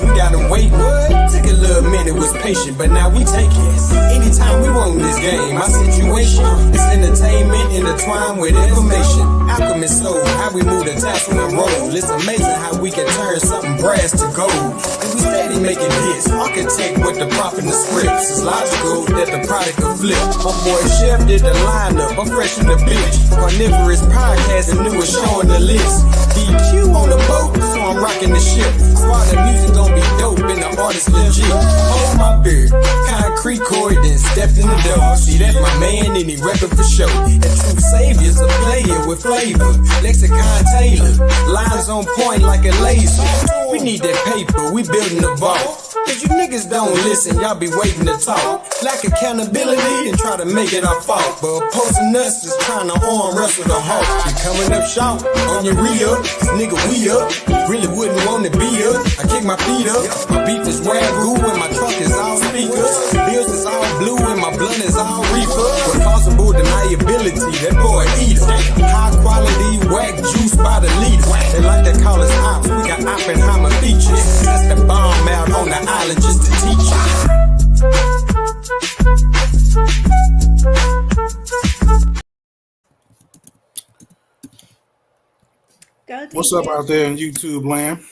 we got them waiting. Took a little minute, was patient, but now we take it. Anytime we want this game, my situation is entertainment intertwined with information. Alchemist soul, how we move the tassel and roll. It's amazing how we can turn something brass to gold. And we steady making hits. Architect with the prop and the scripts. It's logical that the product will flip. My boy Chef did the lineup, I'm fresh in the bitch. Carnivorous podcast and newest show on the list. DQ on the boat, so I'm rocking the ship. While the music gon' be dope and the artist legit. Hold my beard, concrete cord, then step in the door. See, that's my man and he reppin' for show. And true saviors are playing with flavor. Lexicon Taylor, lines on point like a laser. We need that paper, we building the vault. Cause you niggas don't listen, y'all be waiting to talk. Lack accountability and try to make it our fault. But opposing us is trying to arm wrestle the hawk. You coming up short on your re-up, nigga we up. Really wouldn't want to be up. I kick my feet up. My beef is wagyu and my truck is all speakers. Bills is all blue and my blunt is all reefer. With possible deniability, that boy eater. High quality whack juice by the liter. They like to call us ops, we got Oppenheimer features. That's the bomb out on the island just to teach you. What's up out there in YouTube land?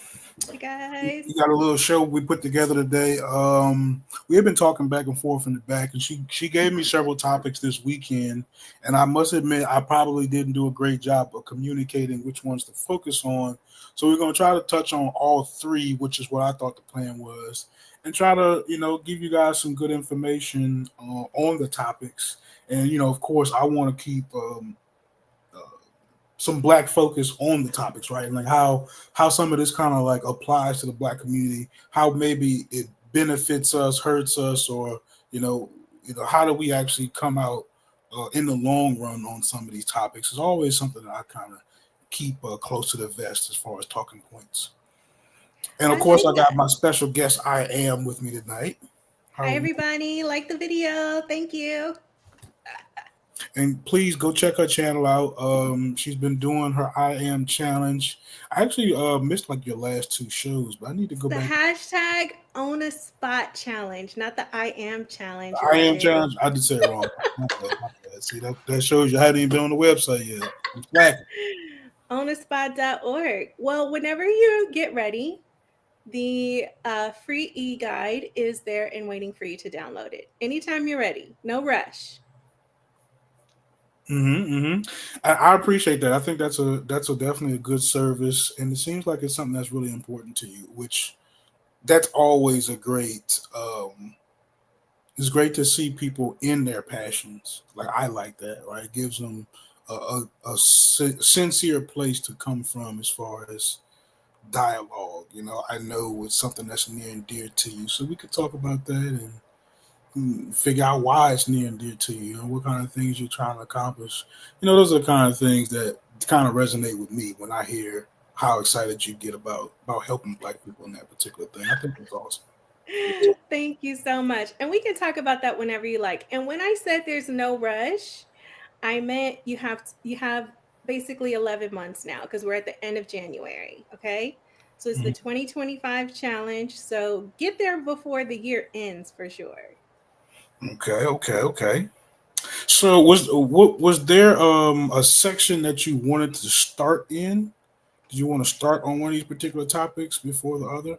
Hey guys. We got a little show we put together today. We have been talking back and forth in the back, and she gave me several topics this weekend, and I must admit I probably didn't do a great job of communicating which ones to focus on. So we're going to try to touch on all three, which is what I thought the plan was, and try to, give you guys some good information on the topics. And, of course, I want to keep some Black focus on the topics, right? And like how some of this kind of like applies to the Black community, how maybe it benefits us, hurts us, or, how do we actually come out in the long run on some of these topics. It's always something that I kind of keep close to the vest as far as talking points. And of course, I got my special guest, I Am, with me tonight. Hi, everybody. Like the video. Thank you. And please go check her channel out. She's been doing her I Am challenge. I actually missed like your last two shows, but I need to go back. The hashtag own a spot challenge, not the I Am challenge. I Am challenge. I did say it wrong. My bad. See, that shows you I hadn't even been on the website yet. I'm slacking. Ownaspot.org. Well, whenever you get ready, the free e-guide is there and waiting for you to download it. Anytime you're ready. No rush. I appreciate that. I think that's definitely a good service, and it seems like it's something that's really important to you. Which that's always a great. It's great to see people in their passions. Like I like that. Right, it gives them a sincere place to come from as far as dialogue. I know it's something that's near and dear to you, so we could talk about that and figure out why it's near and dear to you, what kind of things you're trying to accomplish. Those are the kind of things that kind of resonate with me when I hear how excited you get about helping Black people in that particular thing. I think that's awesome. Thank you so much. And we can talk about that whenever you like. And when I said there's no rush, I meant you have basically 11 months now, because we're at the end of January. Okay. So it's the 2025 challenge. So get there before the year ends for sure. Okay. So was there a section that you wanted to start in? Did you want to start on one of these particular topics before the other?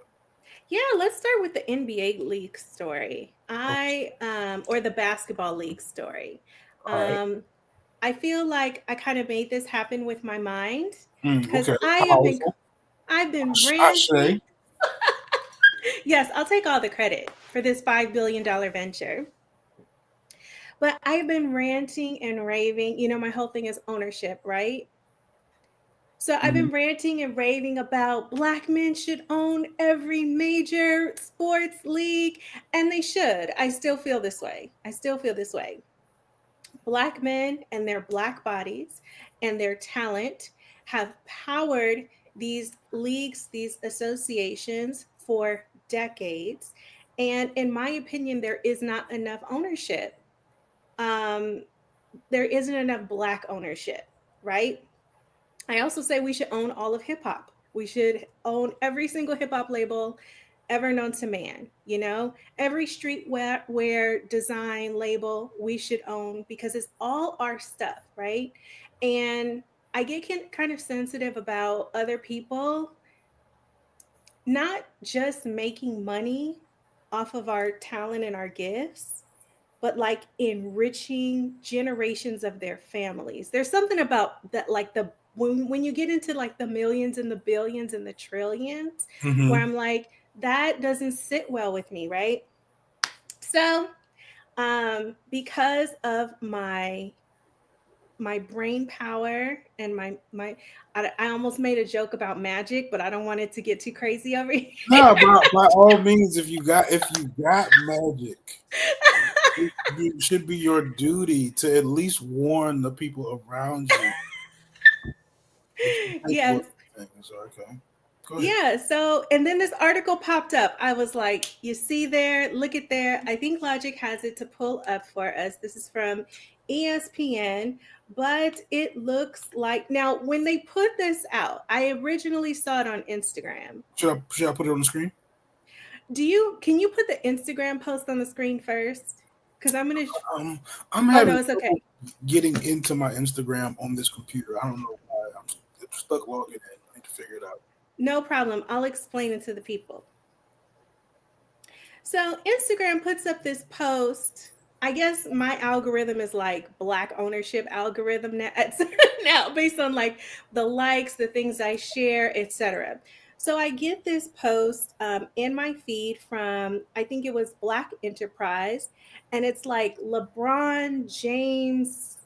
Yeah, let's start with the NBA league story. Or the basketball league story. Right. I feel like I kind of made this happen with my mind because Okay. I've been ranting. Yes, I'll take all the credit for this $5 billion venture. But I've been ranting and raving. My whole thing is ownership, right? So I've been ranting and raving about Black men should own every major sports league, and they should. I still feel this way. Black men and their Black bodies and their talent have powered these leagues, these associations for decades. And in my opinion, there is not enough ownership. There isn't enough Black ownership, right? I also say we should own all of hip hop. We should own every single hip hop label ever known to man. You know, every streetwear design label we should own because it's all our stuff, right? And I get kind of sensitive about other people not just making money off of our talent and our gifts, but like enriching generations of their families. There's something about that, like when you get into like the millions and the billions and the trillions, where Mm-hmm. I'm like, that doesn't sit well with me, right? So, because of my brain power and I almost made a joke about magic, but I don't want it to get too crazy over here. No, by all means, if you got magic, it should be your duty to at least warn the people around you. But you take Yes. what things. Okay, go ahead. Yeah. So, and then this article popped up. I was like, you see there, look at there. I think Logic has it to pull up for us. This is from ESPN, but it looks like now when they put this out, I originally saw it on Instagram. Should I put it on the screen? Can you put the Instagram post on the screen first? Because I'm going to, Um, I'm oh, no, having it's okay. trouble getting into my Instagram on this computer. I don't know why. I'm stuck logging in. I need to figure it out. No problem. I'll explain it to the people. So Instagram puts up this post. I guess my algorithm is like black ownership algorithm now, now based on like the likes, the things I share, etc. So I get this post in my feed from I think it was Black Enterprise, and it's like LeBron James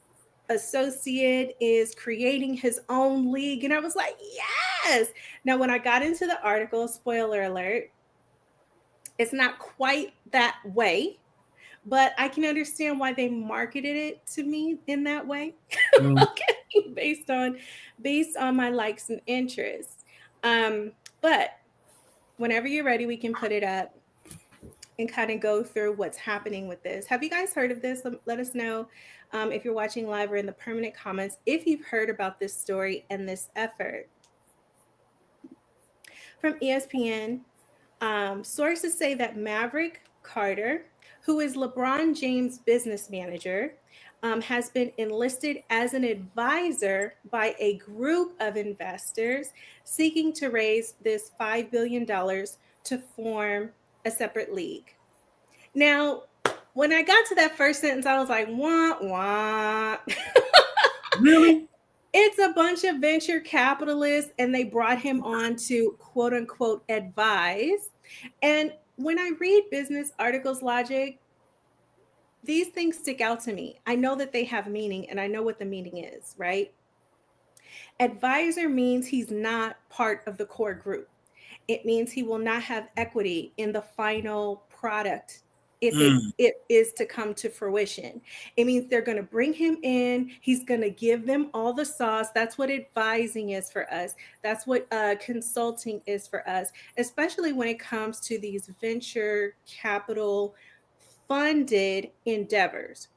associate is creating his own league, and I was like, yes. Now when I got into the article, spoiler alert, it's not quite that way, but I can understand why they marketed it to me in that way. Mm. Okay, based on my likes and interests. But whenever you're ready, we can put it up and kind of go through what's happening with this. Have you guys heard of this? Let us know if you're watching live or in the permanent comments if you've heard about this story and this effort. From ESPN, sources say that Maverick Carter, who is LeBron James' business manager, has been enlisted as an advisor by a group of investors seeking to raise this $5 billion to form a separate league. Now, when I got to that first sentence, I was like, wah, wah. Really? It's a bunch of venture capitalists, and they brought him on to quote unquote advise. And when I read business articles, Logic, these things stick out to me. I know that they have meaning, and I know what the meaning is, right? Advisor means he's not part of the core group. It means he will not have equity in the final product if Mm. it is to come to fruition. It means they're going to bring him in. He's going to give them all the sauce. That's what advising is for us. That's what consulting is for us, especially when it comes to these venture capital funded endeavors.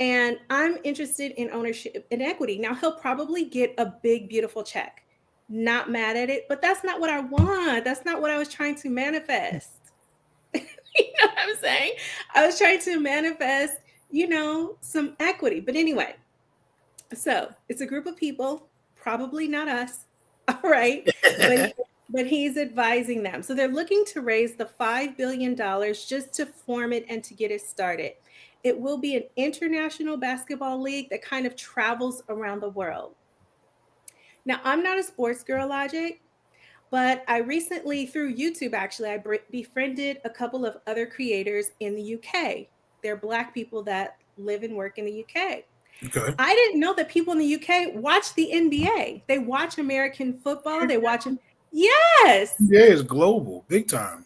And I'm interested in ownership and equity. Now, he'll probably get a big, beautiful check. Not mad at it, but that's not what I want. That's not what I was trying to manifest. You know what I'm saying? I was trying to manifest, some equity. But anyway, so it's a group of people, probably not us. All right. But but he's advising them. So they're looking to raise the $5 billion just to form it and to get it started. It will be an international basketball league that kind of travels around the world. Now, I'm not a sports girl, Logic, but I recently, through YouTube, actually, I befriended a couple of other creators in the UK. They're Black people that live and work in the UK. Okay. I didn't know that people in the UK watch the NBA. They watch American football. They watch them. Yes, Yeah, it's global, big time.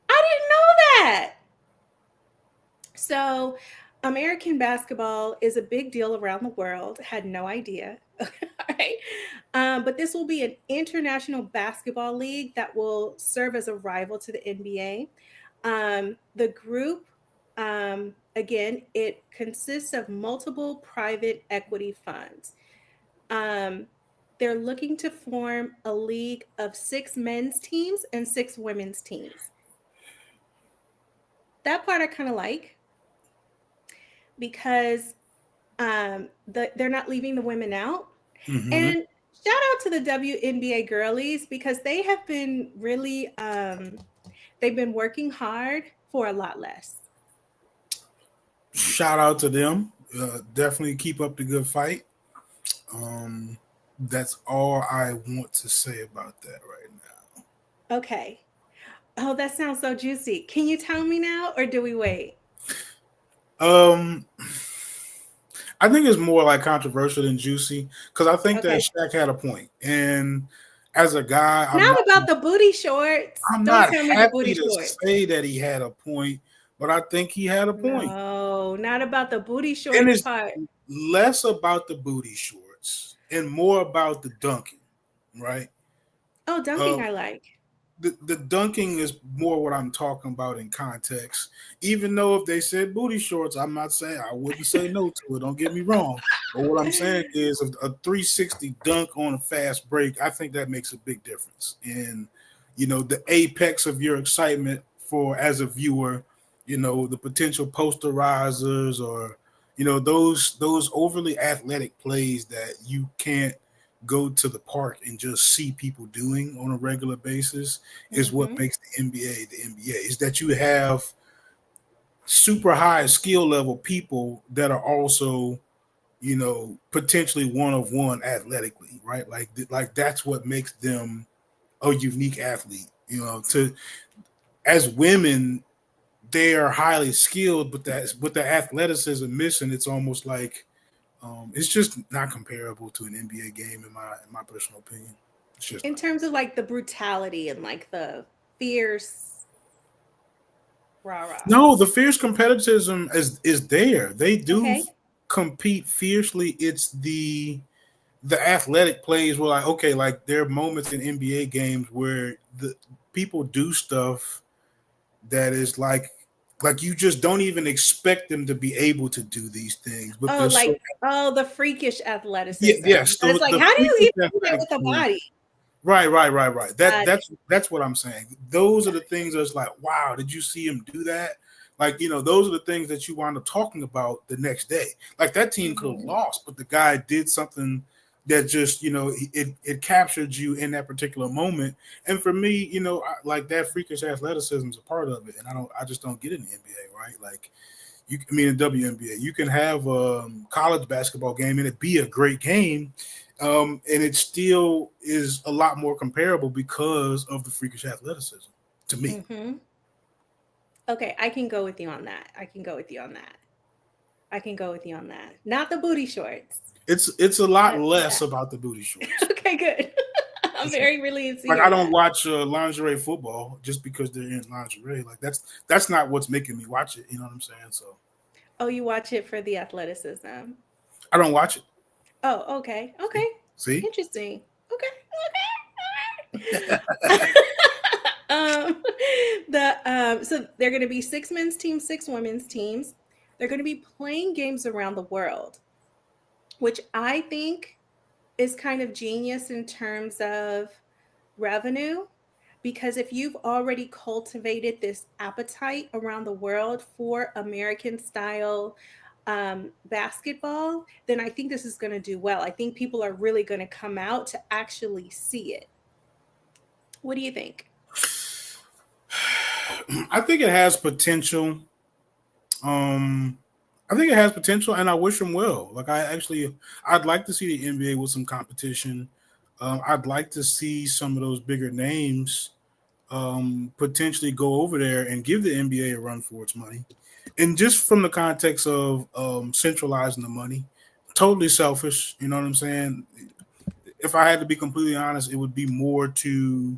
I didn't know that. So, American basketball is a big deal around the world. Had no idea. All right. But this will be an international basketball league that will serve as a rival to the NBA. The group, again, it consists of multiple private equity funds. Um, they're looking to form a league of 6 men's teams and 6 women's teams. That part I kind of like because they're not leaving the women out. Mm-hmm. And shout out to the WNBA girlies because they have been really they've been working hard for a lot less. Shout out to them. Definitely keep up the good fight. That's all I want to say about that right now. Okay. Oh, that sounds so juicy. Can you tell me now or do we wait? I think it's more like controversial than juicy because I think Okay. that Shaq had a point. And as a guy, Not about the booty shorts. I'm Don't not tell me the booty happy to shorts. say that he had a point, but I think he had a point. No, not about the booty And shorts it's part. less about the booty shorts and more about the dunking, right? Oh, dunking I like. The dunking is more what I'm talking about in context. Even though if they said booty shorts, I'm not saying I wouldn't say no to it. Don't get me wrong. But what I'm saying is a 360 dunk on a fast break, I think that makes a big difference. And the apex of your excitement for as a viewer, the potential posterizers or those overly athletic plays that you can't go to the park and just see people doing on a regular basis is what makes the NBA is that you have super high skill level people that are also potentially one of one athletically, right? Like that's what makes them a unique athlete. To as women, they are highly skilled, but that's with the athleticism missing, it's almost like it's just not comparable to an NBA game in my personal opinion. It's just In terms of like the brutality and like the fierce rah. no, the fierce competitism is there. They do Okay. compete fiercely. It's the athletic plays were like okay, like there are moments in NBA games where the people do stuff that is like you just don't even expect them to be able to do these things, but Oh, they're so the freakish athleticism. yes. But it's like, how do you even do that with a body? Right. That's what I'm saying. Those are the things that's like, wow, did you see him do that? Like, those are the things that you wind up talking about the next day. Like that team could have lost, but the guy did something that just, it captured you in that particular moment. And for me, like that freakish athleticism is a part of it. And I just don't get it in the NBA, right? Like in WNBA, you can have a college basketball game and it be a great game. And it still is a lot more comparable because of the freakish athleticism to me. Okay, I can go with you on that. Not the booty shorts. It's a lot less about the booty shorts. Okay, good. I'm very relieved. Like I don't watch lingerie football just because they're in lingerie. Like that's not what's making me watch it. You know what I'm saying? So. Oh, you watch it for the athleticism. I don't watch it. Oh, okay. See? Interesting. Okay. So they're going to be 6 men's teams, 6 women's teams. They're going to be playing games around the world, which I think is kind of genius in terms of revenue. Because if you've already cultivated this appetite around the world for American style basketball, then I think this is going to do well. I think people are really going to come out to actually see it. What do you think? I think it has potential. I think it has potential, and I wish them well. Like I'd like to see the NBA with some competition. I'd like to see some of those bigger names potentially go over there and give the NBA a run for its money. And just from the context of centralizing the money, totally selfish. You know what I'm saying? If I had to be completely honest, it would be more to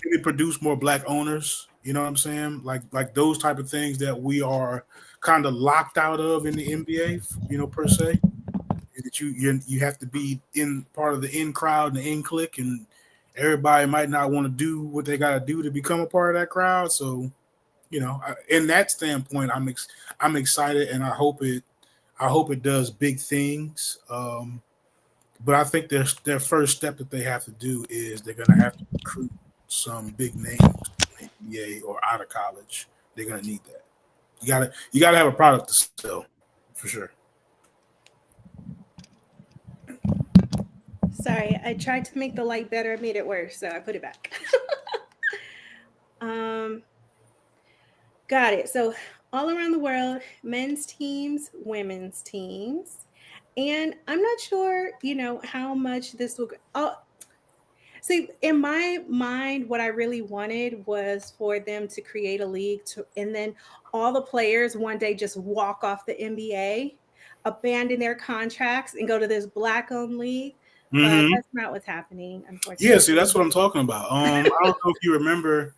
maybe produce more black owners. You know what I'm saying? Like those type of things that we are kind of locked out of in the NBA, per se. That you have to be in part of the in crowd and the in clique, and everybody might not want to do what they got to do to become a part of that crowd. So, in that standpoint, I'm excited, and I hope it does big things. But I think their first step that they have to do is they're going to have to recruit some big names in the NBA or out of college. They're going to need that. You gotta have a product to sell for sure. Sorry, I tried to make the light better, made it worse, so I put it back. um, got it. So all around the world, men's teams, women's teams. And I'm not sure, how much this will. Oh, see, in my mind, what I really wanted was for them to create a league and then all the players one day just walk off the NBA, abandon their contracts, and go to this black-owned league. But Mm-hmm. that's not what's happening, Yeah, see, that's unfortunately. what I'm talking about. I don't know if you remember.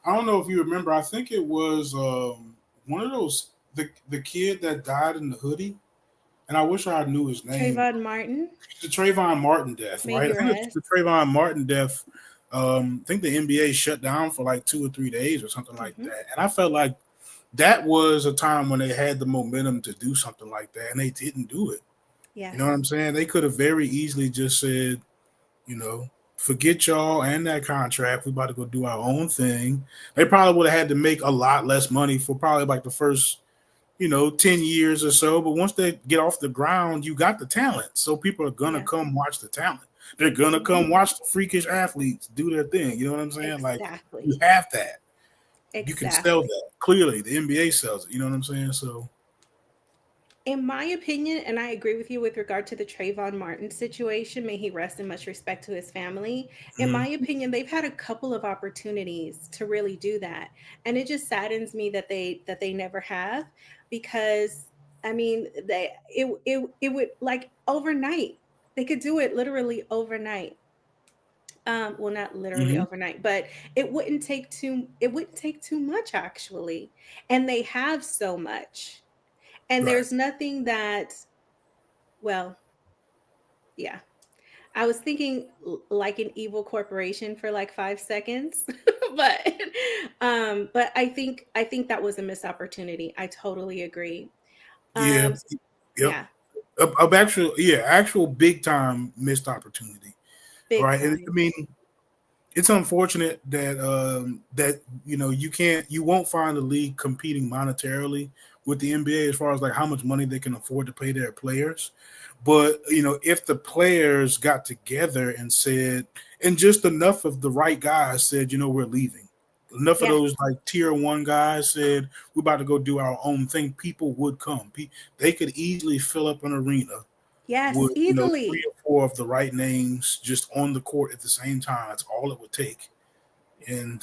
I don't know if you remember. I think it was one of those the kid that died in the hoodie, and I wish I knew his name. Trayvon Martin, The Trayvon Martin death, may right? he I think rest. the Trayvon Martin death. I think the NBA shut down for like 2 or 3 days or something like Hmm. that, and I felt like that was a time when they had the momentum to do something like that, and they didn't do it. You know what Yes, I'm saying? They could have very easily just said, you know, forget y'all and that contract. We about to go do our own thing. They probably would have had to make a lot less money for probably like the first, 10 years or so. But once they get off the ground, you got the talent. So people are gonna yes. come watch the talent. They're gonna Hmm. come watch the freakish athletes do their thing. You know what I'm saying? Like you Exactly. have that. You can sell Exactly. that. Clearly, the NBA sells it. You know what I'm saying? So In my opinion, and I agree with you with regard to the Trayvon Martin situation, may he rest in much respect to his family. In mhm. my opinion, they've had a couple of opportunities to really do that. And it just saddens me that they never have, because I mean it would, like, overnight. They could do it literally overnight. Well, not literally Mhm. overnight, but it wouldn't take too much, actually. And they have so much. And Right. there's nothing that, well, yeah. I was thinking like an evil corporation for like 5 seconds, but but I think that was a missed opportunity. I totally agree. Yeah. Um, Yep. yeah, Actual big time missed opportunity. big Right. And I time. mean, it's unfortunate that you won't find the league competing monetarily with the NBA as far as like how much money they can afford to pay their players. But if the players got together and said, and just enough of the right guys said, we're leaving. Enough of Yes, those like tier 1 guys said we're about to go do our own thing. People would come. They could easily fill up an arena yes, with three easily. or four of the right names just on the court at the same time. That's all it would take, and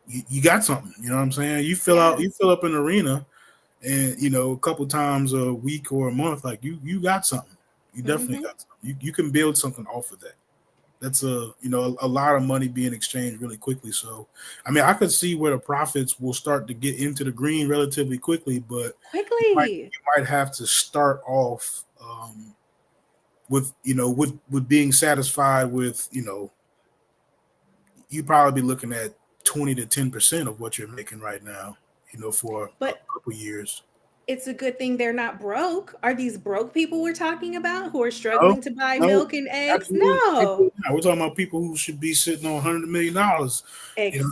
you got something. You know what I'm saying? You Yes. fill up an arena, and a couple times a week or a month, like you got something. You definitely Hmm. got something. You can build something off of that. That's a lot of money being exchanged really quickly. So, I mean, I could see where the profits will start to get into the green relatively quickly, but Quickly. you might have to start off. With being satisfied with you probably be looking at 20 to 10% of what you're making right now, for a But couple years. it's a good thing they're not broke. Are these broke people we're talking about who are No, struggling to buy no, milk and eggs? absolutely No. not. We're talking about people who should be sitting on $100 million.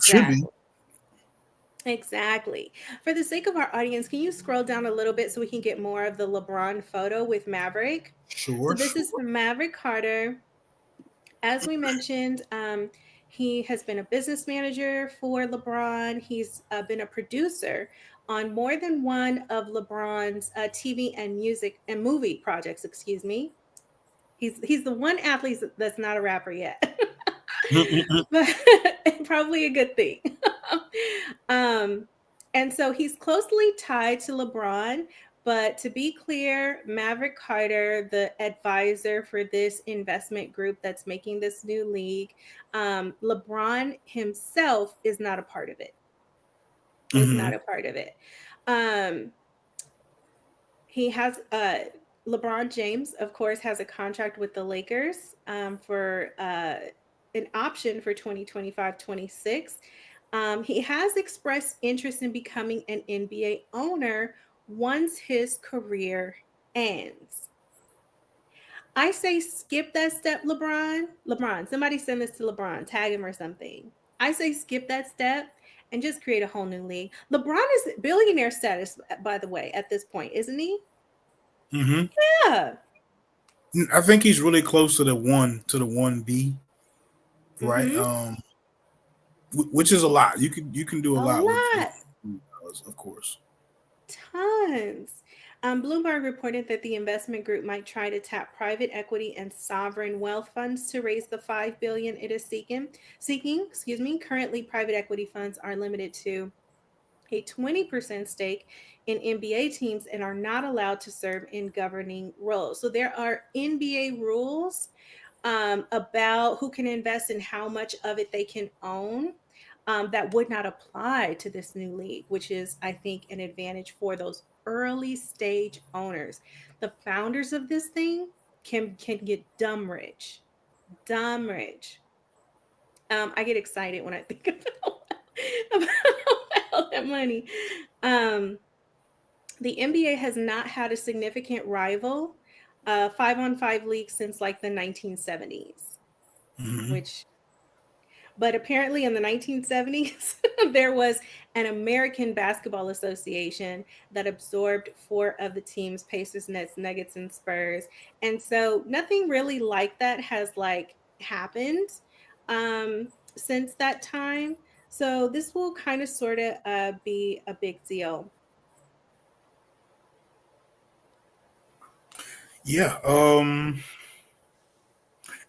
Should be. Exactly. Exactly. For the sake of our audience, can you scroll down a little bit so we can get more of the LeBron photo with Maverick? So Sure, this is sure. Maverick Carter. As we mentioned, he has been a business manager for LeBron. He's been a producer on more than one of LeBron's TV and music and movie projects. Excuse me. He's the one athlete that's not a rapper yet. But probably a good thing. um, and so he's closely tied to LeBron. But to be clear, Maverick Carter, the advisor for this investment group that's making this new league, LeBron himself is not a part of it. Is Hmm. not a part of it. Um, he has LeBron James, of course, has a contract with the Lakers for an option for 2025-26. He has expressed interest in becoming an NBA owner once his career ends. I say skip that step, LeBron. LeBron, somebody send this to LeBron, tag him or something. I say skip that step and just create a whole new league. LeBron is billionaire status, by the way, at this point, isn't he? Mm-hmm. Yeah. I think he's really close to the one B, right? Mm-hmm. Which is a lot. You can do a A lot with lot. of course. Tons. Bloomberg reported that the investment group might try to tap private equity and sovereign wealth funds to raise the 5 billion it is seeking. Excuse me. Currently, private equity funds are limited to a 20% stake in NBA teams and are not allowed to serve in governing roles. So there are NBA rules about who can invest and how much of it they can own. That would not apply to this new league, which is, I think, an advantage for those early stage owners. The founders of this thing can get dumb rich, dumb rich. I get excited when I think about that money. Um, the NBA has not had a significant rival 5-on-5 league since like the 1970s, Mm-hmm. which but apparently in the 1970s, there was an American Basketball Association that absorbed four of the teams, Pacers, Nets, Nuggets, and Spurs. And so nothing really like that has like happened since that time. So this will kind of sort of be a big deal. Yeah.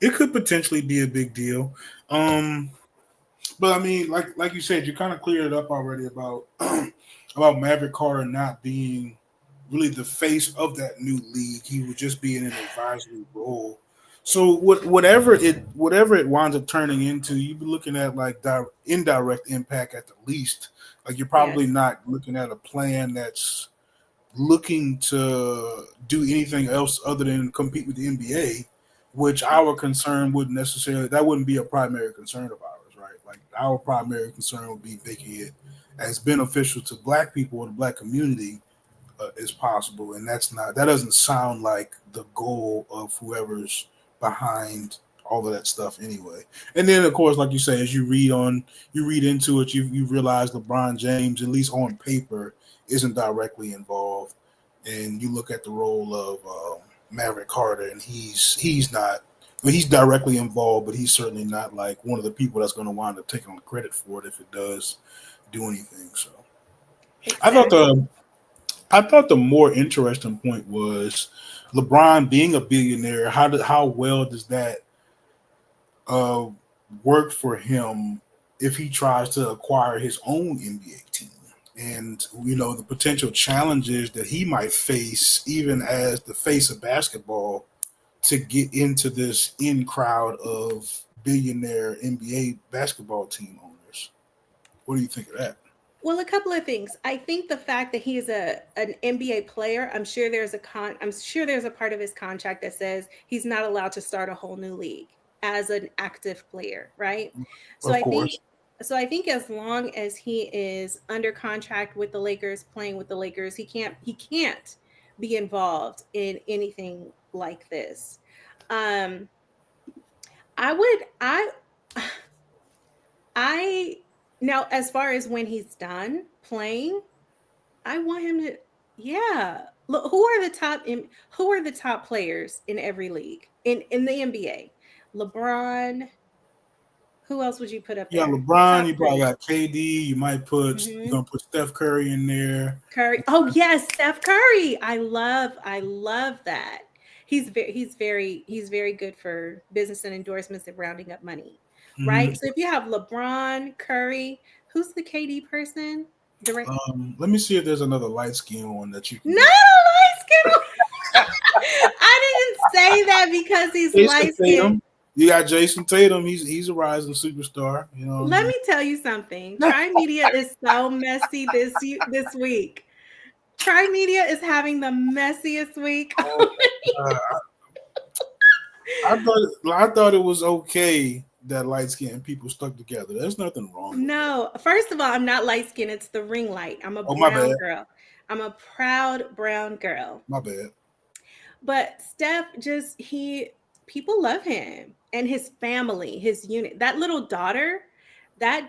It could potentially be a big deal. Um, but I mean, like you said, you kind of cleared it up already about about Maverick Carter not being really the face of that new league. He would just be in an advisory role. So whatever it winds up turning into, you'd be looking at like indirect impact at the least. Like you're probably Yes. not looking at a plan that's looking to do anything else other than compete with the NBA, which our concern wouldn't necessarily that wouldn't be a primary concern of ours, right? Like our primary concern would be making it as beneficial to Black people or the Black community as possible, and that doesn't sound like the goal of whoever's behind all of that stuff anyway. And then of course, like you say, as you read into it, you realize LeBron James, at least on paper, isn't directly involved, and you look at the role of Maverick Carter, and he's not. I mean, he's directly involved, but he's certainly not like one of the people that's going to wind up taking on the credit for it if it does do anything. So, I thought Exactly. the I thought the more interesting point was LeBron being a billionaire. How well does that uh, work for him if he tries to acquire his own NBA team? And the potential challenges that he might face, even as the face of basketball, to get into this in crowd of billionaire NBA basketball team owners. What do you think of that? Well, a couple of things. I think the fact that he is an NBA player, I'm sure there's a part of his contract that says he's not allowed to start a whole new league as an active player, right? So Of I think course. so I think as long as he is under contract with the Lakers, playing with the Lakers, he can't be involved in anything like this. Um I would I now as far as when he's done playing, I want him to, yeah. Look, who are the top players in every league in the NBA? LeBron. Who else would you put up Yeah, there? LeBron. Top You probably three. got KD. You're Hmm. gonna put Steph Curry in there. Curry. Oh yes, Steph Curry. I love that. He's very good for business and endorsements and rounding up money, right? Hmm. So if you have LeBron, Curry, who's the KD person? Direct. Let me see if there's another light skin one that you can Not get. a light skin. I didn't say that because he's Jason light skinned. Tatum. You got Jason Tatum. He's a rising superstar. You know what I Let mean? me tell you something. Tri Media is so messy this week. Tri Media is having the messiest week. Uh, I thought it was okay that light skinned people stuck together. There's nothing wrong with that. No, first of all, I'm not light skinned. It's the ring light. I'm a Oh, my brown bad. girl. I'm a proud brown girl. My bad. But Steph just people love him and his family, his unit. That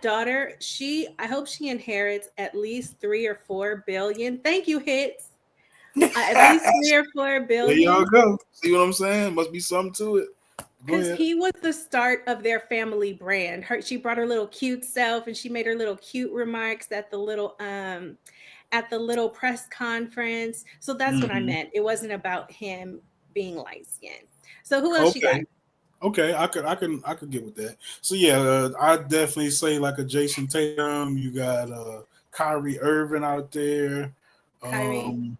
daughter, I hope she inherits at least 3 or 4 billion. Thank you, hits. At least 3 or 4 billion. y'all go. See what I'm saying? Must be something to it. Go Because ahead. he was the start of their family brand. She brought her little cute self and she made her little cute remarks at the little press conference. So that's what I Hmm. meant. It wasn't about him being light skinned. So who else you got? Okay. Okay, I could get with that. So yeah, I definitely say like a Jason Tatum. You got Kyrie Irving out there. Kyrie. Um,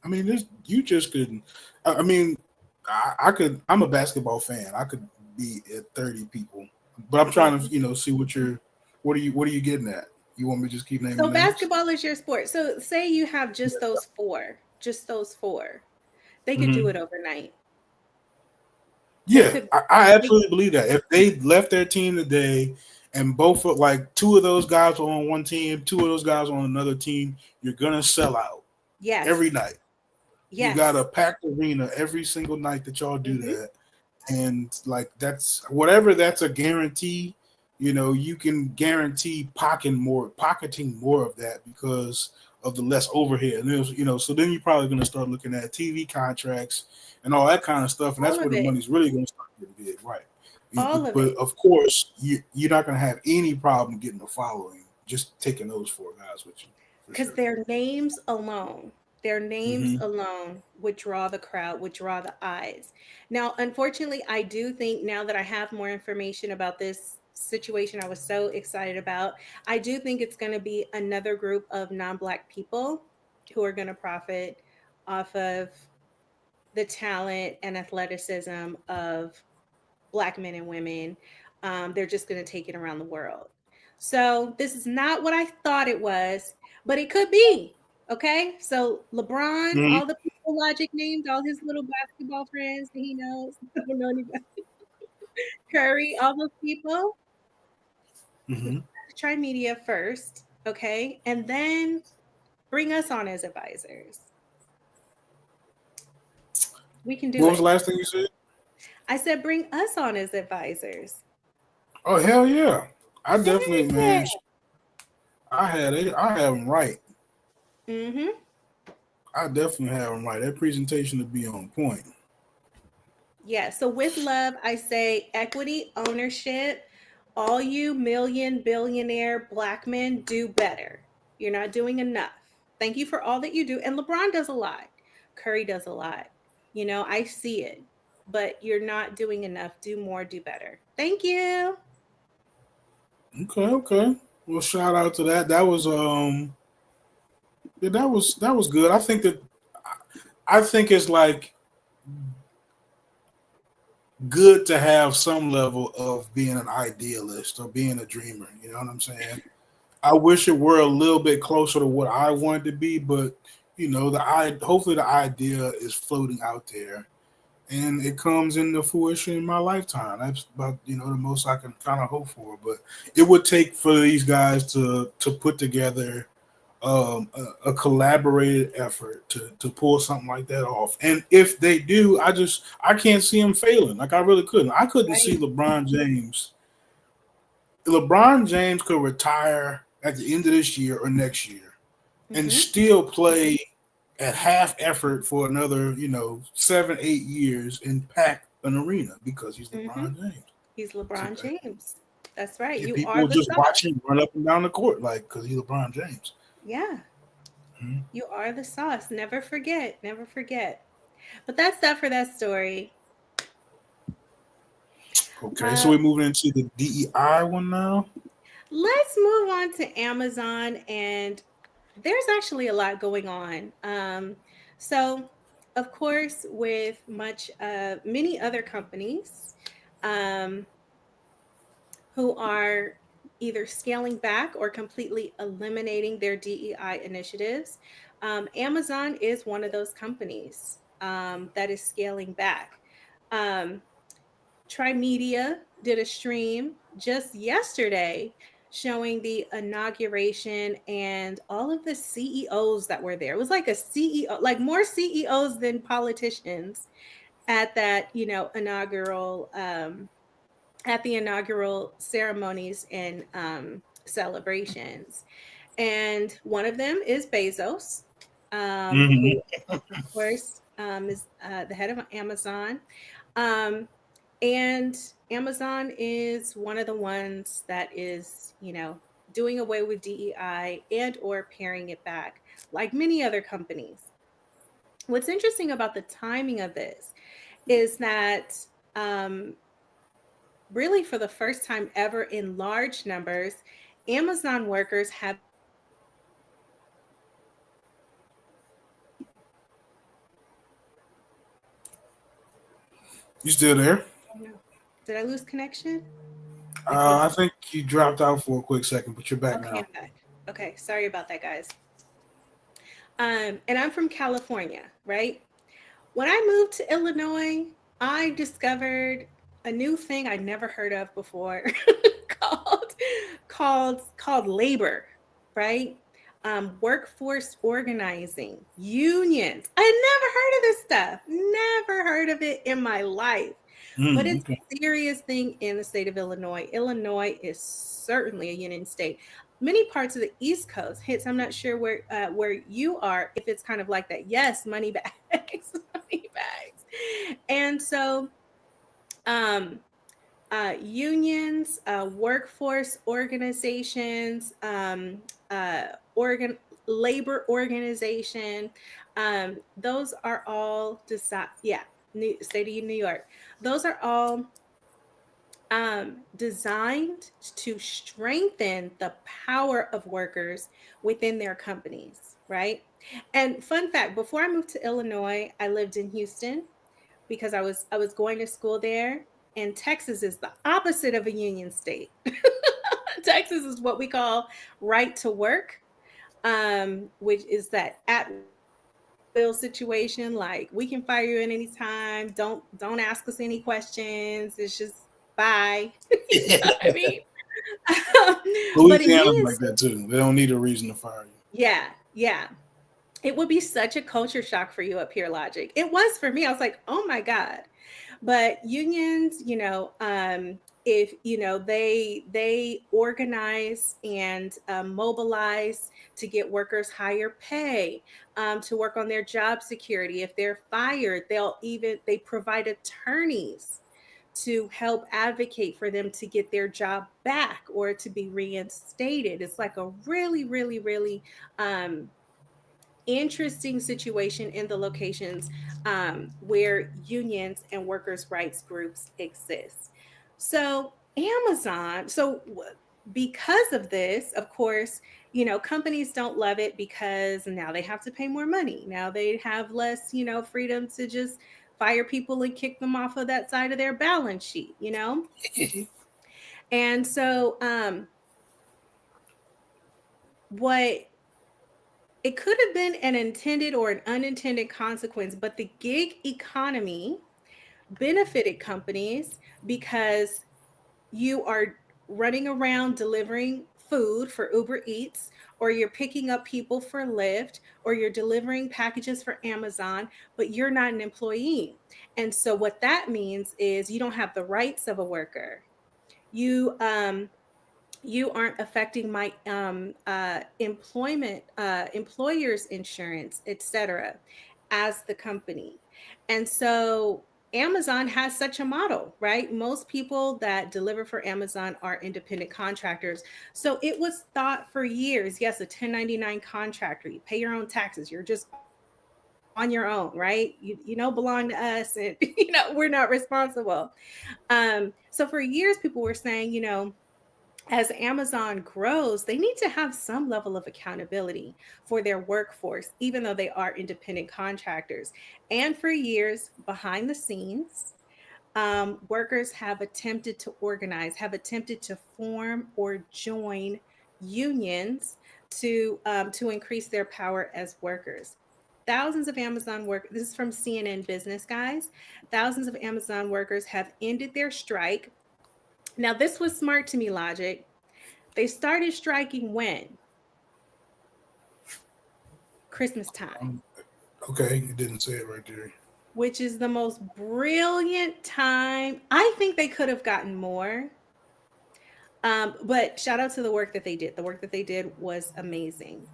I mean, you just couldn't. I mean, I could. I'm a basketball fan. I could be at 30 people, but I'm trying to Mhm. see what are you getting at? You want me to just keep naming So names? basketball is your sport. So say you have just those four. They could do Hmm. it overnight. They Yeah, could I they, absolutely believe that. If they left their team today and both of like two of those guys are on one team, two of those guys on another team, you're gonna sell out every yes. night. You got a Yes. packed arena every single night that y'all do Hmm. that. And like that's whatever that's a guarantee, you can guarantee pocketing more of that because of the less overhead. And so then you're probably gonna start looking at TV contracts and all that kind of stuff, and All that's where of the it. money's really gonna start getting big, right? All of But it. of course, you're not gonna have any problem getting a following just taking those four guys with you for Because sure. their names Hmm. alone would draw the crowd, would draw the eyes. Now, unfortunately, I do think now that I have more information about this situation I was so excited about, I do think it's going to be another group of non-Black people who are going to profit off of the talent and athleticism of Black men and women. They're just going to take it around the world. So this is not what I thought it was, but it could be. Okay. So LeBron, Hmm. all the people Logic named, all his little basketball friends that he knows. I don't know anybody. Curry, all those people. Hmm. Try media first. Okay. And then bring us on as advisors. We can do What was the it. last thing you said? I said, bring us on as advisors. Oh hell yeah! I definitely, man. Yeah. I have them right. Mm-hmm. I definitely have them right. That presentation to be on point. Yeah. So with love, I say equity, ownership. All you million billionaire Black men do better. You're not doing enough. Thank you for all that you do. And LeBron does a lot. Curry does a lot. I see it. But you're not doing enough. Do more, do better. Thank you. Okay, okay. Well, shout out to that. That was yeah, that was good. I think it's like good to have some level of being an idealist or being a dreamer. You know what I'm saying? I wish it were a little bit closer to what I wanted to be, but hopefully the idea is floating out there and it comes into fruition in my lifetime. That's about the most I can kind of hope for. But it would take for these guys to put together a collaborated effort to pull something like that off. And if they do, I can't see them failing. Like I really couldn't. I couldn't see Right. LeBron James. LeBron James could retire at the end of this year or next year and Mm-hmm. still play at half effort for another, 7, 8 years and pack an arena because he's Mm-hmm. LeBron James. He's So, LeBron James. That's right. yeah, You are people the just watch sauce. him run up and down the court like because he's LeBron James. Yeah. Mhm. You are the sauce. Never forget. Never forget. But that's that for that story. Okay, so Uh, we're moving into the DEI one now. let's move on to Amazon. And there's actually a lot going on. So, of course, with many other companies um, who are either scaling back or completely eliminating their DEI initiatives, Amazon is one of those companies that is scaling back. Um, Trimedia did a stream just yesterday showing the inauguration and all of the CEOs that were there. It was like a CEO, like more CEOs than politicians at that, at the inaugural ceremonies and celebrations. And one of them is Bezos, who, Hmm. of course, is the head of Amazon. Um, and Amazon is one of the ones that is, doing away with DEI and or paring it back, like many other companies. What's interesting about the timing of this is that um, really for the first time ever in large numbers, Amazon workers have been invited to You still there? oh no. Did I lose connection? Because I think you dropped out for a quick second, but you're back okay, now. I'm back. Okay, sorry about that, guys. And I'm from California, right? When I moved to Illinois, I discovered a new thing I'd never heard of before called called labor, right? Workforce organizing, unions. I never heard of this stuff. Never heard of it in my life. But it's Okay. a serious thing in the state of Illinois. Illinois is certainly a union state. Many parts of the East Coast, hence I'm not sure where you are, if it's kind of like that. Yes, money bags, money bags. And so um, unions, workforce organizations, organ labor organization, those are all yeah, state of New York. Those are all designed to strengthen the power of workers within their companies, right? And fun fact, before I moved to Illinois, I lived in Houston because I was going to school there. And Texas is the opposite of a union state. Texas is what we call right to work, which is that at will situation. Like we can fire you at any time. Don't ask us any questions. It's just bye. You know what I mean? But a Louisiana's union like that too. They don't need a reason to fire you. yeah, yeah. It would be such a culture shock for you up here, Logic. It was for me. I was like, oh my God. But unions, if they organize and mobilize to get workers higher pay, to work on their job security. If they're fired, they provide attorneys to help advocate for them to get their job back or to be reinstated. It's like a really, really, really um, interesting situation in the locations where unions and workers' rights groups exist. So, Amazon, because of this, of course, companies don't love it because now they have to pay more money. Now they have less, freedom to just fire people and kick them off of that side of their balance sheet. And so, what it could have been an intended or an unintended consequence, but the gig economy benefited companies because you are running around delivering food for Uber Eats, or you're picking up people for Lyft, or you're delivering packages for Amazon, but you're not an employee. And so, what that means is you don't have the rights of a worker. You aren't affecting my employer's insurance, etc., as the company. And so Amazon has such a model, right? Most people that deliver for Amazon are independent contractors. So it was thought for years, yes, a 1099 contractor, you pay your own taxes, you're just on your own, right? You don't belong to us, and we're not responsible. So for years people were saying, as Amazon grows, they need to have some level of accountability for their workforce, even though they are independent contractors. And for years, behind the scenes, workers have attempted to organize, have attempted to form or join unions to increase their power as workers. Thousands of Amazon workers, this is from CNN Business, guys. Thousands of Amazon workers have ended their strike. Now, this was smart to me, Logic. They started striking when? Christmas time, Okay, you didn't say it right there. which is the most brilliant time. I think they could have gotten more. But shout out to the work that they did. The work that they did was amazing.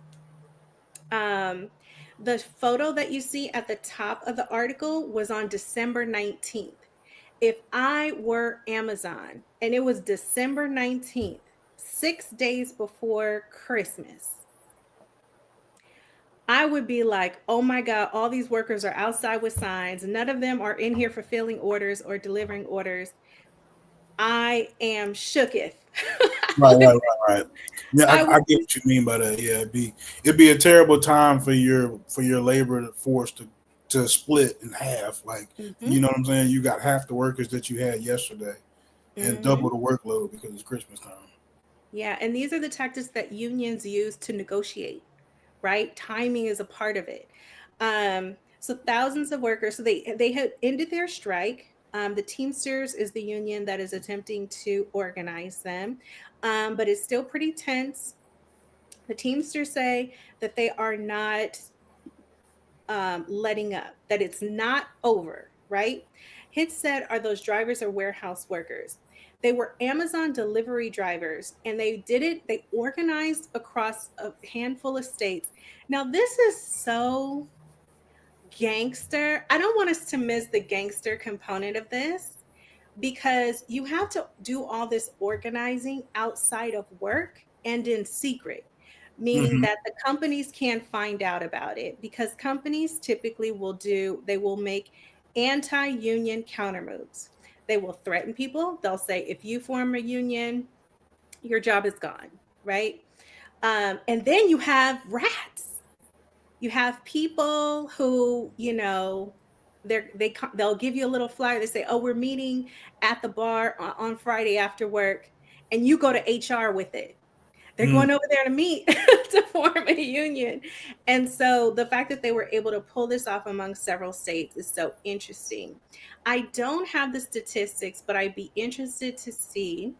Um, the photo that you see at the top of the article was on December 19th. If I were Amazon and it was December 19th, 6 days before Christmas, I would be like, oh my God, all these workers are outside with signs. None of them are in here fulfilling orders or delivering orders. I am shooketh. Right, right, right, right. Yeah, I I would get be. what you mean by that. Yeah, it'd be a terrible time for your labor force to split in half. Like, Mhm, you know what I'm saying? You got half the workers that you had yesterday and double mhm. the workload because it's Christmas time. Yeah, and these are the tactics that unions use to negotiate, right? Timing is a part of it. So thousands of workers, so they had ended their strike. The Teamsters is the union that is attempting to organize them, but it's still pretty tense. The Teamsters say that they are not letting up, that it's not over, right? Hit said, are those drivers or warehouse workers? They were Amazon delivery drivers and they did it, they organized across a handful of states. Now, this is so gangster. I don't want us to miss the gangster component of this because you have to do all this organizing outside of work and in secret, meaning Hmm. that the companies can't find out about it because companies typically they will make anti-union counter moves. They will threaten people. They'll say, if you form a union, your job is gone, right? And then you have rats. You have people who, they'll give you a little flyer. They say, oh, we're meeting at the bar on Friday after work, and you go to HR with it. They're Mm. going over there to meet to form a union. And so the fact that they were able to pull this off among several states is so interesting. I don't have the statistics, but I'd be interested to see,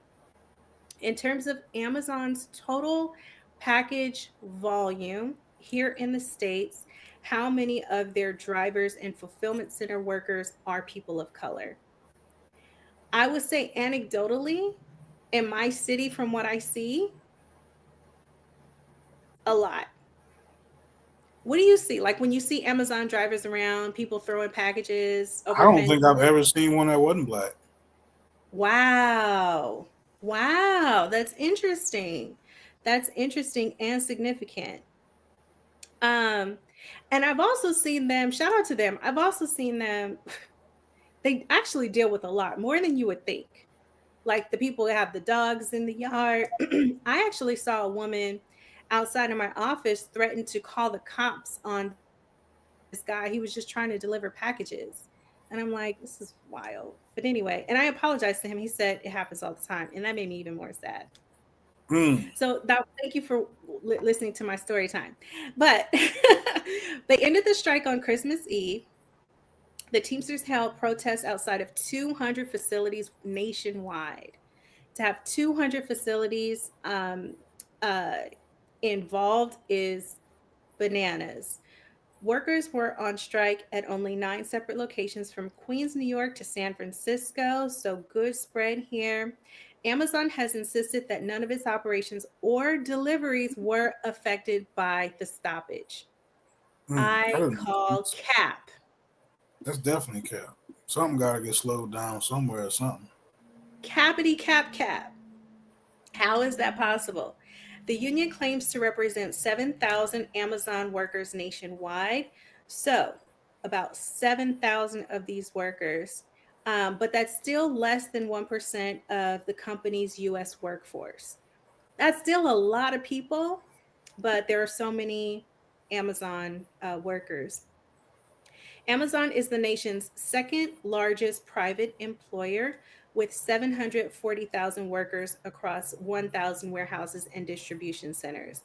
in terms of Amazon's total package volume here in the States, how many of their drivers and fulfillment center workers are people of color. I would say anecdotally, in my city, from what I see, a lot. What do you see? Like when you see Amazon drivers around, people throwing packages I over don't think I've fences? ever seen one that wasn't black. Wow. Wow. That's interesting. That's interesting and significant. Um, and I've also seen them, shout out to them. I've also seen them, they actually deal with a lot more than you would think. Like the people that have the dogs in the yard. I actually saw a woman outside of my office threaten to call the cops on this guy. He was just trying to deliver packages. And I'm like, this is wild. But anyway, and I apologized to him. He said it happens all the time. And that made me even more sad. Mm. So that, thank you for listening to my story time. But they ended the strike on Christmas Eve. The Teamsters held protests outside of 200 facilities nationwide. To have 200 facilities uh, involved is bananas. Workers were on strike at only 9 separate locations from Queens, New York to San Francisco, so good spread here. Amazon has insisted that none of its operations or deliveries were affected by the stoppage. That I doesn't make call sense. cap. That's definitely cap. Something got to get slowed down somewhere or something. Cappity cap cap. How is that possible? The union claims to represent 7,000 Amazon workers nationwide. So, about 7,000 of these workers, but that's still less than 1% of the company's US workforce. That's still a lot of people, but there are so many Amazon workers. Amazon is the nation's second largest private employer with 740,000 workers across 1,000 warehouses and distribution centers.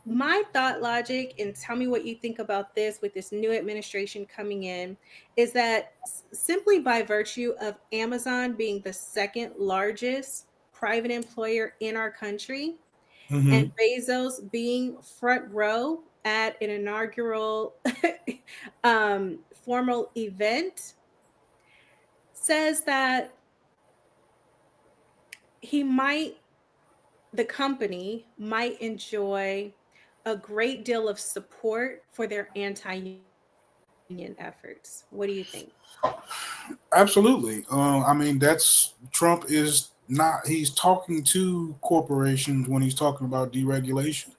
My thought logic, and tell me what you think about this with this new administration coming in, is that simply by virtue of Amazon being the second largest private employer in our country, and Mm-hmm. Bezos being front row at an inaugural formal event says that he might, the company might enjoy a great deal of support for their anti-union efforts. What do you think? Absolutely. I mean, that's Trump is not. He's talking to corporations when he's talking about deregulation.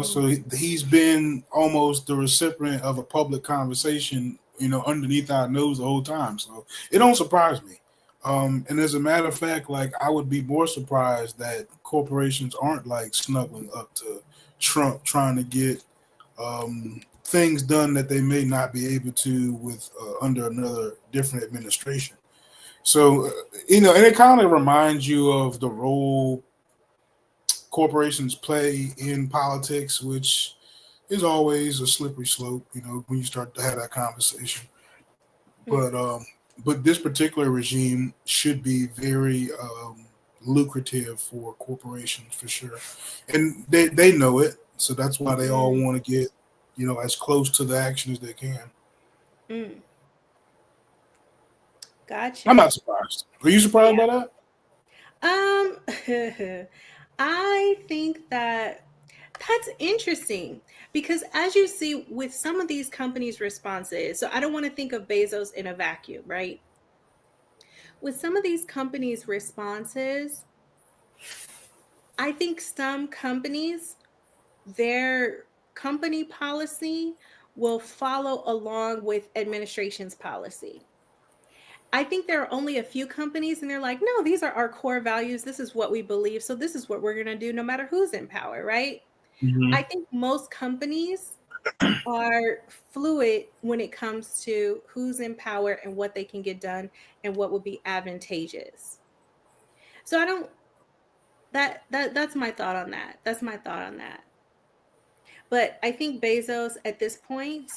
So Mm, he's been almost the recipient of a public conversation, underneath our nose the whole time. So it don't surprise me. And as a matter of fact, like I would be more surprised that corporations aren't like snuggling up to Trump trying to get things done that they may not be able to with under another different administration. So and it kind of reminds you of the role corporations play in politics, which is always a slippery slope, when you start to have that conversation. mm, But but this particular regime should be very lucrative for corporations for sure, and they know it, so that's why they all mm, want to get as close to the action as they can. mm. I'm Gotcha. not surprised. Are you surprised Yeah. by that? Um, I think that that's interesting because as you see with some of these companies' responses, so I don't want to think of Bezos in a vacuum, right? With some of these companies' responses, I think some companies, their company policy will follow along with administration's policy. I think there are only a few companies and they're like, no, these are our core values. This is what we believe. So this is what we're going to do no matter who's in power, right? I Hmm. think most companies are fluid when it comes to who's in power and what they can get done and what would be advantageous. So I don't that's my thought on that. That's my thought on that. But I think Bezos at this point,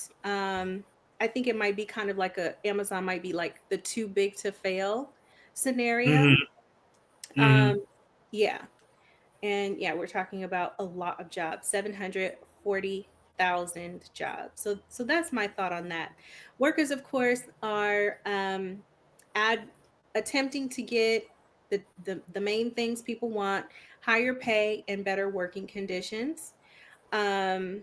I think it might be kind of like a Amazon might be like the too big to fail scenario. Hmm. Hmm. Um, yeah. And yeah, we're talking about a lot of jobs, 740,000 jobs. So that's my thought on that. Workers, of course, are ad attempting to get the main things people want, higher pay and better working conditions. Um,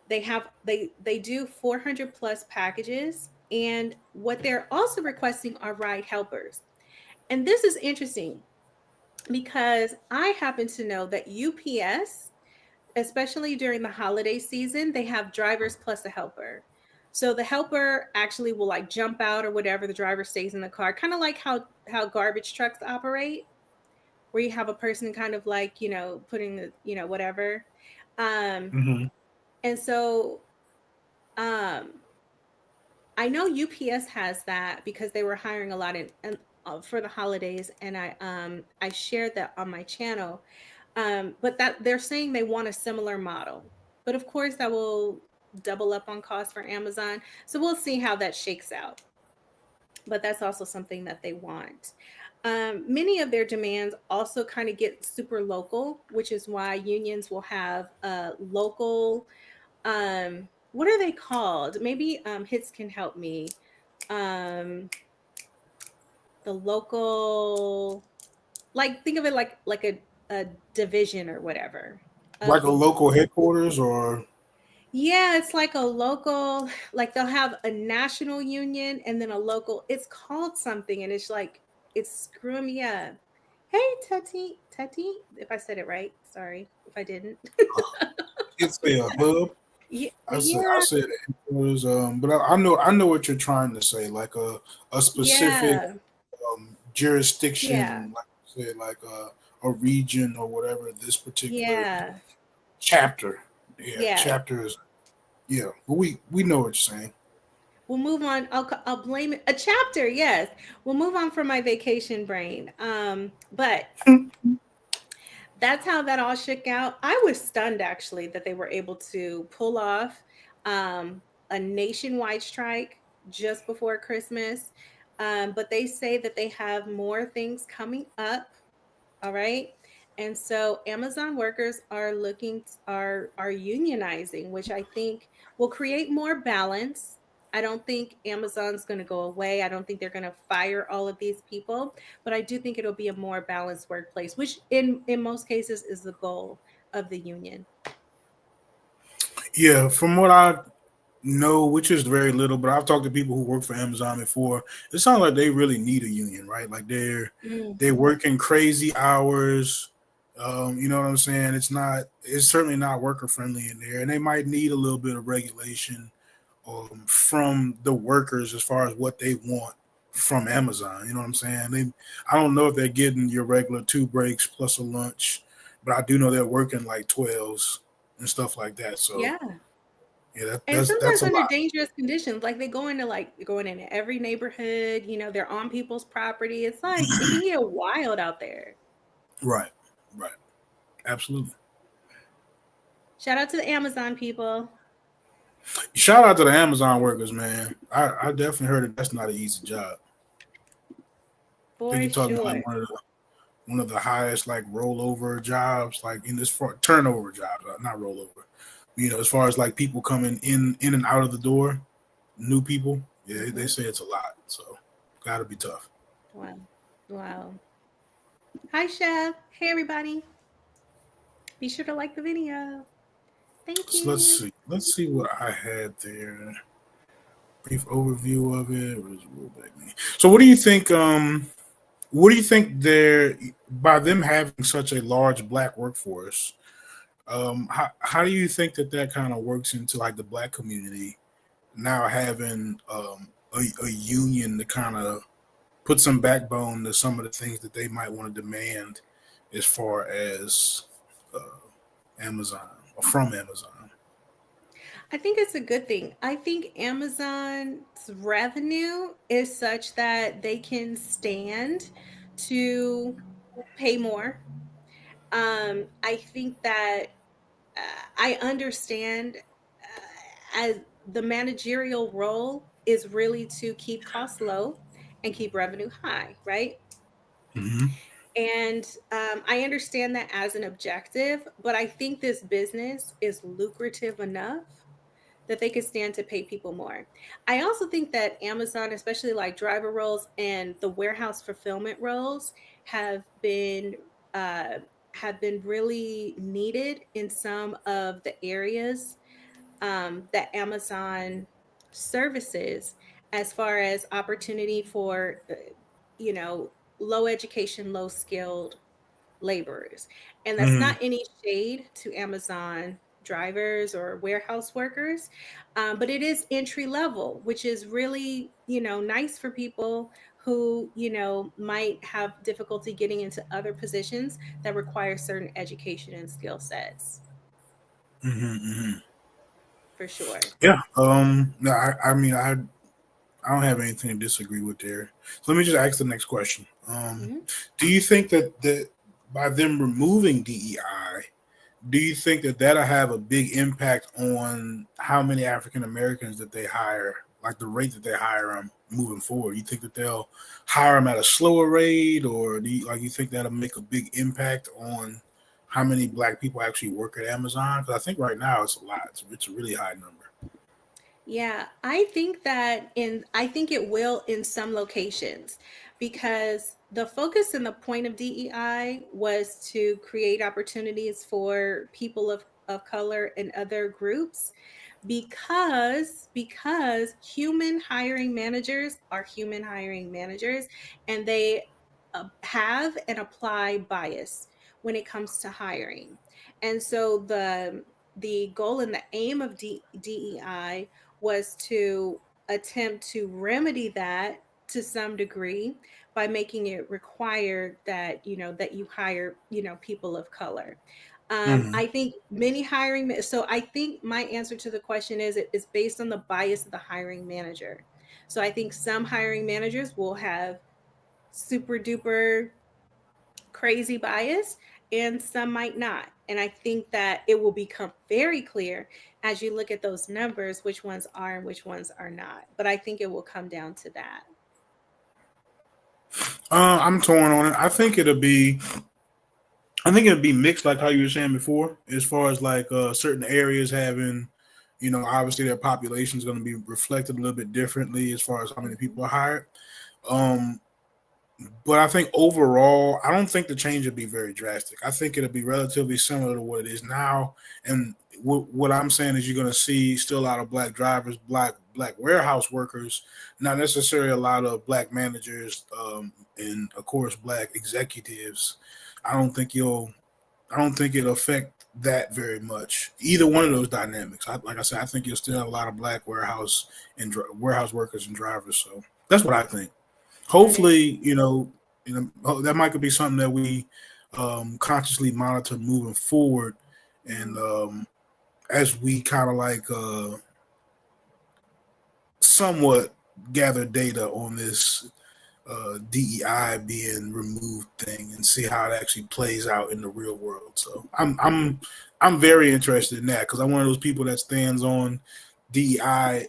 they do 400 plus packages, and what they're also requesting are ride helpers. And this is interesting because I happen to know that UPS, especially during the holiday season, they have drivers plus a helper. So the helper actually will like jump out or whatever, the driver stays in the car, kind of like how garbage trucks operate, where you have a person kind of like, putting the, whatever. Um Hmm. and so um I know UPS has that because they were hiring a lot for the holidays, and I shared that on my channel. But that they're saying they want a similar model, but of course that will double up on cost for Amazon. So we'll see how that shakes out. But that's also something that they want. Many of their demands also kind of get super local, which is why unions will have local what are they called? Maybe Hits can help me. Um the local, like think of it like a division or whatever of Like a the local headquarters, or yeah, it's like a local, like they'll have a national union and then a local, it's called something and it's like it's screwing me up. Hey Tati, if I said it right, sorry if I didn't. it's a hub. I Yeah, said headquarters, but I know what you're trying to say, like a specific yeah, yeah, jurisdiction, like you said, like a region or whatever. This particular yeah, chapter, yeah, yeah. chapters, yeah. But we know what you're saying. We'll move on. I'll blame it a chapter. Yes, we'll move on from my vacation brain. But that's how that all shook out. I was stunned actually that they were able to pull off um, a nationwide strike just before Christmas. But they say that they have more things coming up. All right. And so Amazon workers are are unionizing, which I think will create more balance. I don't think Amazon's going to go away. I don't think they're going to fire all of these people, but I do think it'll be a more balanced workplace, which in most cases is the goal of the union. Yeah, from what I know, which is very little, but I've talked to people who work for Amazon before. It sounds like they really need a union, right? Like they're Mhm. working crazy hours. You know what I'm saying? It's certainly not worker friendly in there, and they might need a little bit of regulation from the workers as far as what they want from Amazon. You know what I'm saying? I don't know if they're getting your regular 2 breaks plus a lunch, but I do know they're working like 12s and stuff like that. So Yeah. yeah, And that's sometimes a under lot. dangerous conditions, like going into every neighborhood, they're on people's property. It's like it can get wild out there. Right, right, absolutely. Shout out to the Amazon people. Shout out to the Amazon workers, man. I definitely heard that that's not an easy job. I think For you're talking about sure. like one of the highest like rollover jobs, like in this for turnover jobs, not rollover. As far as like people coming in and out of the door, new people. Yeah, they Hmm. say it's a lot, so gotta be tough. Wow. Wow. Hi, Chef. Hey, everybody. Be sure to like the video. Thank So let's you. see. Let's see what I had there. Brief overview of it. What does rollback mean? So what do you think? What do you think they're by them having such a large black workforce? How do you think that kind of works into like the black community now having a union to kind of put some backbone to some of the things that they might want to demand as far as uh, Amazon or from Amazon? I think it's a good thing. I think Amazon's revenue is such that they can stand to pay more. I think that I understand as the managerial role is really to keep costs low and keep revenue high, right? Mm-hmm. And I understand that as an objective, but I think this business is lucrative enough that they could stand to pay people more. I also think that Amazon, especially like driver roles and the warehouse fulfillment roles, have been uh, have been really needed in some of the areas that Amazon services, as far as opportunity for you know low education, low skilled laborers. And that's Mm-hmm. not any shade to Amazon drivers or warehouse workers, but it is entry level, which is really, nice for people who, might have difficulty getting into other positions that require certain education and skill sets, Mm-hmm. Mm-hmm. for sure. Yeah. No, I mean, I don't have anything to disagree with there. So let me just ask the next question. Mhm. Do you think that by them removing DEI, do you think that'll have a big impact on how many African Americans that they hire, like the rate that they hire them moving forward? You think that they'll hire them at a slower rate, or you think that'll make a big impact on how many black people actually work at Amazon? Because I think right now it's a lot. It's a really high number. Yeah, I think it will in some locations, because the focus and the point of DEI was to create opportunities for people of color and other groups, because human hiring managers are human hiring managers, and they have and apply bias when it comes to hiring. And so the goal and the aim of DEI was to attempt to remedy that to some degree by making it required that you hire people of color. Mm-hmm. I think many so I think my answer to the question is it is based on the bias of the hiring manager. So I think some hiring managers will have super duper crazy bias and some might not. And I think that it will become very clear as you look at those numbers which ones are and which ones are not. But I think it will come down to that. I'm torn on it. I think it'll be I think it'd be mixed, like how you were saying before, as far as like certain areas having, obviously their population is going to be reflected a little bit differently as far as how many people are hired. Um, but I think overall, I don't think the change would be very drastic. I think it'll be relatively similar to what it is now. And what I'm saying is you're going to see still a lot of black drivers, black warehouse workers, not necessarily a lot of black managers, and of course black executives. I don't think it'll affect that very much. Either one of those dynamics. Like I said, I think you'll still have a lot of black warehouse workers and drivers. So that's what I think. Hopefully, that might be something that we consciously monitor moving forward, and as we kind of like somewhat gather data on this DEI being removed thing and see how it actually plays out in the real world. So I'm very interested in that because I'm one of those people that stands on DEI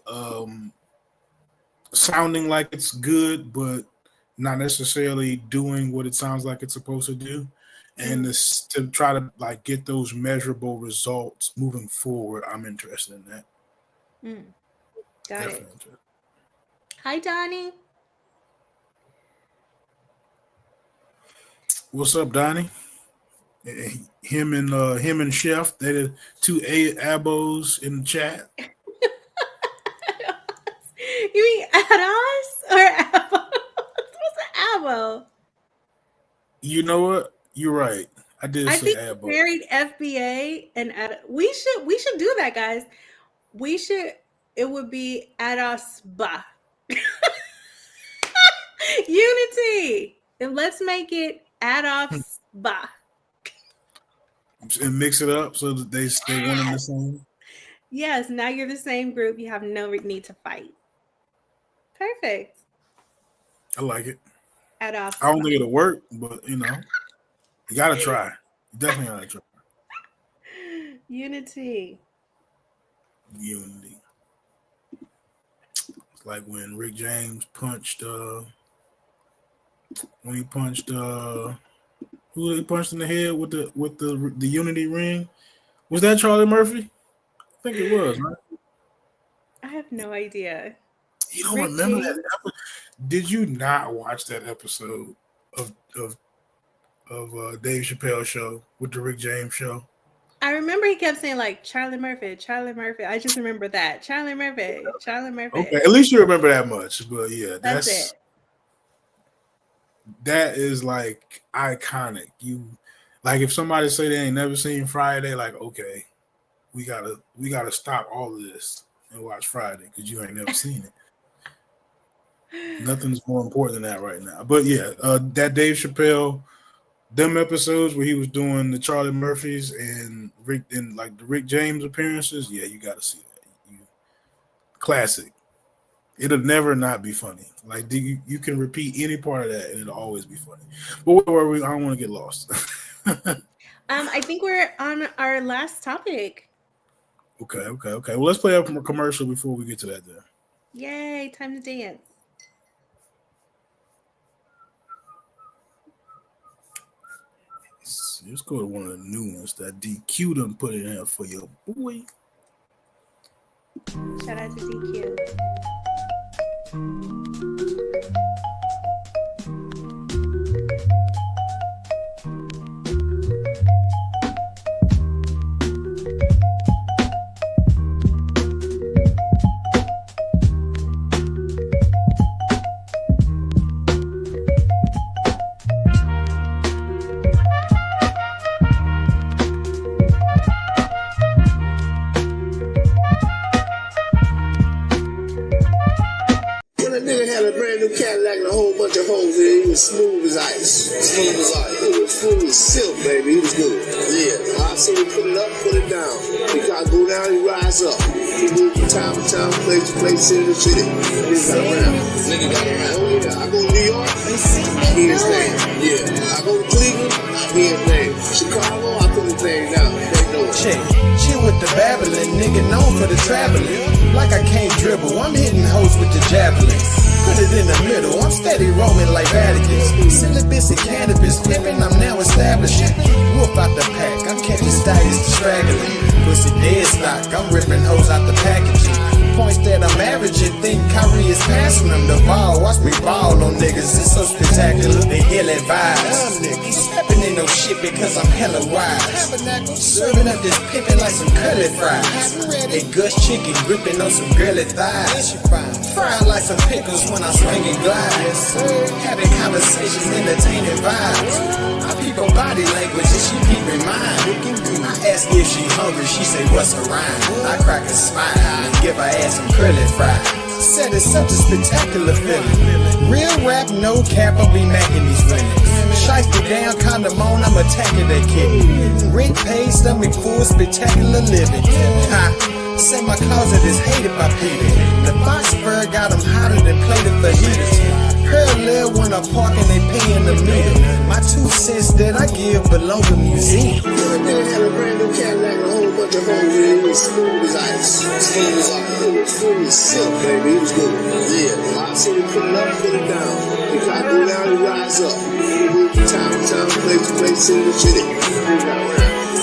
sounding like it's good, but not necessarily doing what it sounds like it's supposed to do. And to try to like get those measurable results moving forward, I'm interested in that. Got Definitely it. Hi, Donnie. What's up, Donnie? Him and Chef, they're the two abos in the chat. You mean Ados or Abos? What's an Abo? You know what? You're right. I say Abo. Married FBA and we should do that, guys. It would be Ados Ba. Unity. And let's make it Ados Ba. And mix it up so that they stay one and the same. Yes, now you're the same group. You have no need to fight. Perfect. I like it. Ados. I don't think it'll work, but you gotta try. You definitely gotta try. Unity. It's like when Rick James punched who he punched in the head with the Unity ring. Was that Charlie Murphy? I think it was, right? I have no idea. You don't remember that episode? Did you not watch that episode of Dave Chappelle's show with the Rick James show? I remember he kept saying like Charlie Murphy. I just remember that. Charlie Murphy. Okay, at least you remember that much. But yeah, that's it. That is like iconic. You like if somebody say they ain't never seen Friday, like okay, we gotta stop all of this and watch Friday because you ain't never seen it. Nothing's more important than that right now. But yeah, that Dave Chappelle, them episodes where he was doing the Charlie Murphys and like the Rick James appearances, yeah, you got to see that. Classic. It'll never not be funny. Like you can repeat any part of that and it'll always be funny. But where were we? I don't want to get lost. I think we're on our last topic. Okay. Well, let's play up from a commercial before we get to that then. Yay, time to dance. Let's go to one of the new ones that DQ done put in there for your boy. Shout out to DQ. Smooth as ice. It was full of silk, baby. It was good. Yeah. I see him put it up, put it down. He gotta go down, he rise up. He moved from town to town, place to place, city to city. Nigga got around. Oh yeah. I go to New York, hear his name. Yeah. I go to Cleveland, hear his name. Chicago, I put the thing down. They know it. Check, chill with the babbling, nigga known for the traveling. Like I can't dribble, I'm hitting hoes with the javelin. Put it in the middle, I'm steady roaming like Vatican. Syllabus and cannabis pimping, I'm now establishing. Wolf out the pack, I'm catching styles straggling. Pussy dead stock, I'm ripping hoes out the packaging. Points that I'm averaging, think Kyrie is passing them the ball. Watch me ball on niggas, it's so spectacular. They ill advised. Ain't stepping in no shit because I'm hella wise. Serving up this pimpin' like some curly fries. They gush chicken, gripping on some girly thighs. Frying like some pickles when I swing and glide. Having conversations, entertaining vibes. I peep her body language and she peeping mine. I ask if she hungry, she say what's her rhyme. I crack a smile and give her ass some curly fries. Said it's such a spectacular feeling. Real rap, no cap, I'll be macking these women. Shiesty down, condom on, I'm attacking that kid. Rent paid, stomach full, spectacular living. Ha! Say my closet is hated by Peter. The box fur got them hotter than plated fajitas. Parallel when I park and they pay in the meter. My 2 cents that I give belong to museum. The other day I had a brand new Cadillac, a whole bunch of hoes in it. It was smooth as ice. Smooth as ice. It was full of silk, baby. It was good. Yeah. I see me put it up, put it down. If I go down, it rise up. We move from town to town, place to place, city to city.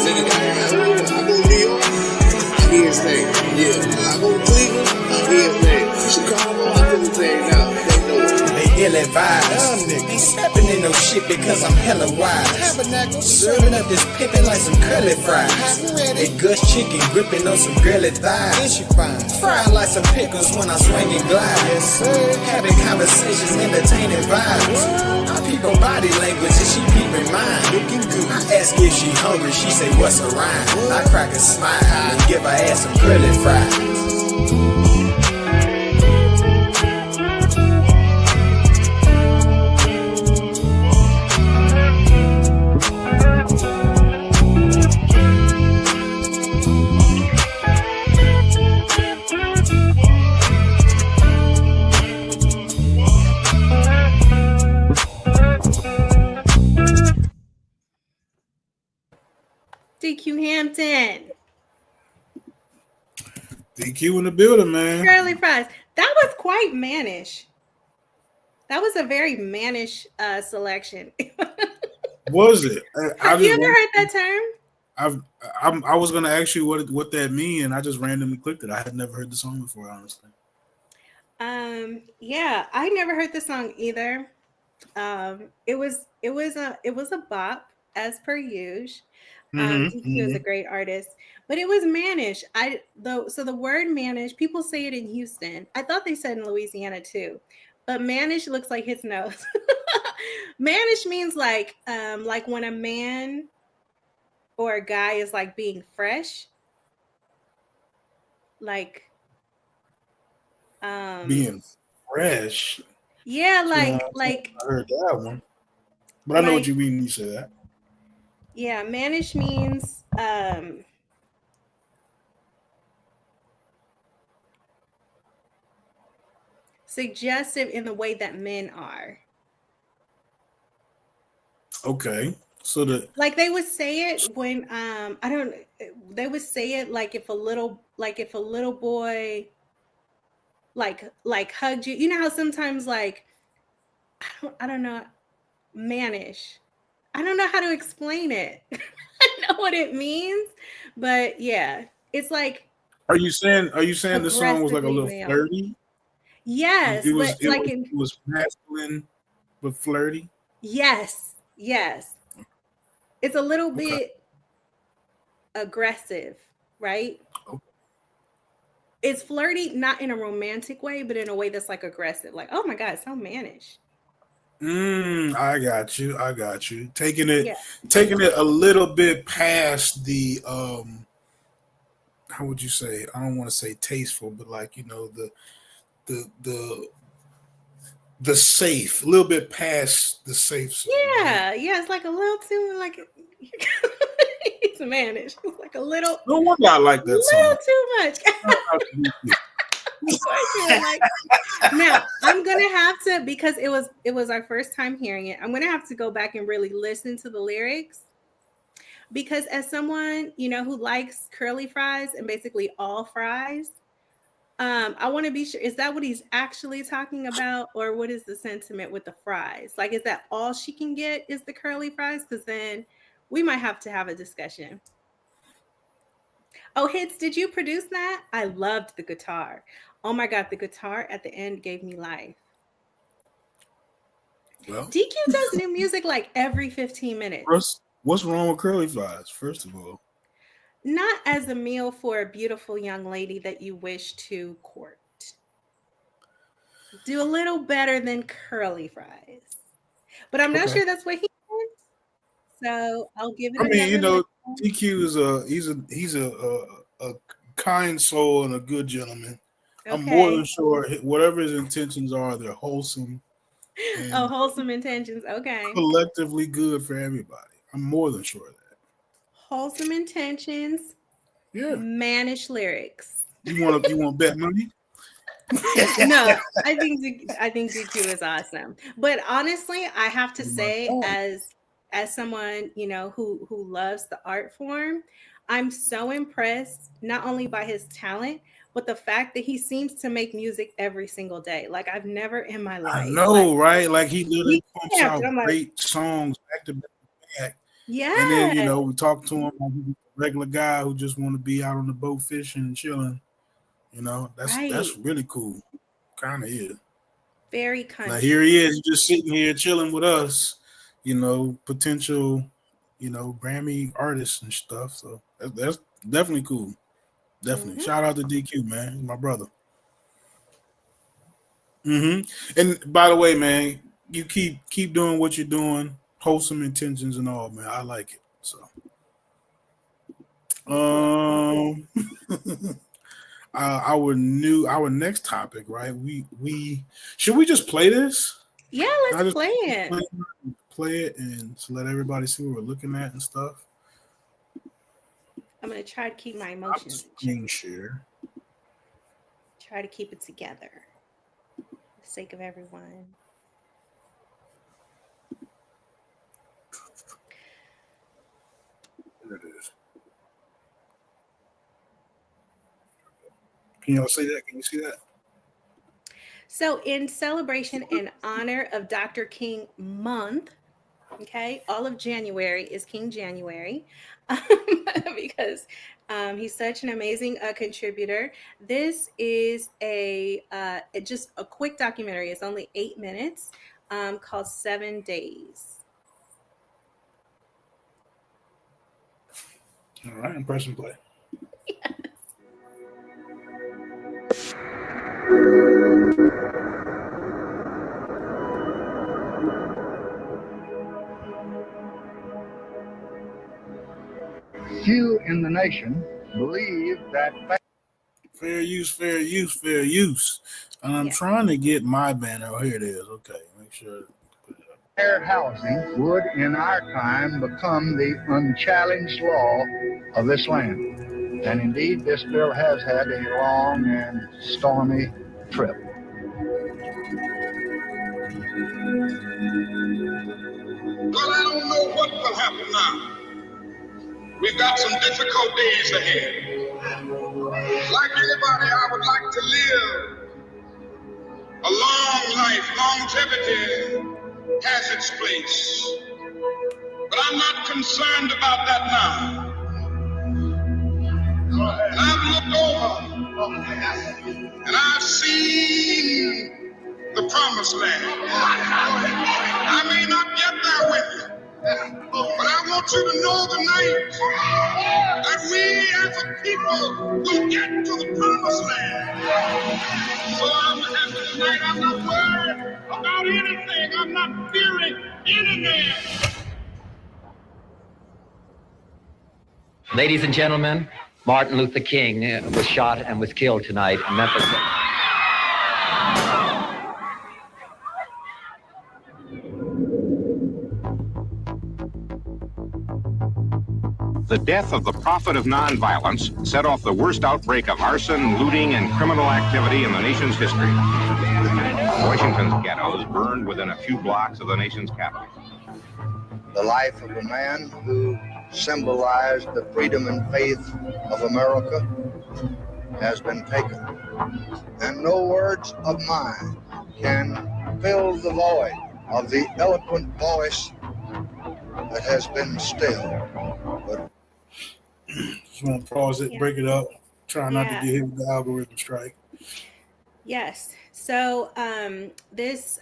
Nigga, I go to New York, I hear his name. Yeah. I go to Cleveland, I hear his name. Chicago, I put the thing down. They know it. They ill advised. Ain't stepping in no shit because I'm hella wise. Serving up this pimpin' like some curly fries. They gush chicken, gripping on some girly thighs. Frying like some pickles when I swing and glide. Having conversations, entertaining vibes. I peep her body language and she peeping mine. I ask if she hungry, she say what's her rhyme. I crack a smile and give her ass some curly fries. DQ Hampton. DQ in the building, man. Curly fries. That was quite mannish. That was a very mannish selection. Was it? Have you ever heard that term? I was gonna ask you what that mean, and I just randomly clicked it. I had never heard the song before, honestly. Yeah, I never heard the song either. It was a bop as per usual. DQ is a great artist, but it was mannish. So the word mannish, people say it in Houston. I thought they said in Louisiana too, but mannish looks like his nose. Mannish means like when a man or a guy is like being fresh, like being fresh. Yeah, like I heard that one, but I know what you mean when you say that. Yeah, mannish means suggestive in the way that men are. Okay. So like they would say it when they would say it like if a little boy like hugged you. You know how sometimes like I don't know, mannish. I don't know how to explain it. I know what it means, but yeah, it's like. Are you saying the song was like a little flirty? Yes, it was masculine but flirty. Yes. It's a little bit aggressive, right? Okay. It's flirty, not in a romantic way, but in a way that's like aggressive. Like, oh my God, so mannish. I got you. Taking it a little bit past the how would you say? I don't want to say tasteful, but like, you know, the safe, a little bit past the safe zone. Yeah, it's like a little too like it's mannish. It's like a little. No wonder I like that song. Too much. Now I'm gonna have to, because it was our first time hearing it, I'm gonna have to go back and really listen to the lyrics. Because as someone, who likes curly fries and basically all fries, I want to be sure, is that what he's actually talking about? Or what is the sentiment with the fries? Like, is that all she can get is the curly fries? Because then we might have to have a discussion. Oh, Hits, did you produce that? I loved the guitar. Oh my God, the guitar at the end gave me life. Well, DQ does new music like every 15 minutes. What's wrong with curly fries, first of all? Not as a meal for a beautiful young lady that you wish to court. Do a little better than curly fries. But I'm not sure that's what he wants. So I'll give it another DQ is he's a kind soul and a good gentleman. Okay. I'm more than sure whatever his intentions are, they're wholesome. Oh, wholesome intentions. Okay. Collectively good for everybody. I'm more than sure of that. Wholesome intentions. Yeah. Mannish lyrics. You want bet money? No, I think DQ is awesome. But honestly, I have to say, as someone, who loves the art form, I'm so impressed not only by his talent, but the fact that he seems to make music every single day. Like, I've never in my life. I know, right? Like, he literally pumps out great songs back to back. Yeah. And then, we talk to him like he's a regular guy who just want to be out on the boat fishing and chilling. That's really cool. Kind of is. Very country. Like, here he is just sitting here chilling with us, potential, Grammy artists and stuff. So that's definitely cool. Definitely. Mm-hmm. Shout out to DQ, man. He's my brother. Mm-hmm. And by the way, man, you keep doing what you're doing. Wholesome intentions and all, man. I like it. So our next topic, right? We should we just play this? Yeah, let's play it. Play it and to let everybody see what we're looking at and stuff. I'm gonna try to keep my emotions. Screen share. Try to keep it together for the sake of everyone. There it is. Can y'all see that? Can you see that? So, in celebration and honor of Dr. King Month, okay, all of January is King January because he's such an amazing contributor. This is just a quick documentary. It's only 8 minutes, called 7 Days. All right, I'm pressing play. Yes. Few in the nation believe that fair use. And I'm trying to get my banner. Oh, here it is. Okay, make sure. Fair housing would, in our time, become the unchallenged law of this land. And indeed, this bill has had a long and stormy trip. Well, I don't know what will happen now. We've got some difficult days ahead. Like anybody, I would like to live a long life. Longevity has its place. But I'm not concerned about that now. And I've looked over and I've seen the promised land. I may not get there with you, but I want you to know tonight that we as a people will get to the promised land. So I'm happy tonight. I'm not worried about anything. I'm not fearing anything. Ladies and gentlemen, Martin Luther King was shot and was killed tonight in Memphis. The death of the prophet of nonviolence set off the worst outbreak of arson, looting, and criminal activity in the nation's history. Washington's ghettos burned within a few blocks of the nation's capital. The life of a man who symbolized the freedom and faith of America has been taken. And no words of mine can fill the void of the eloquent voice that has been stilled. But just want to pause it, break it up, try not to get hit with the algorithm strike. Yes. So this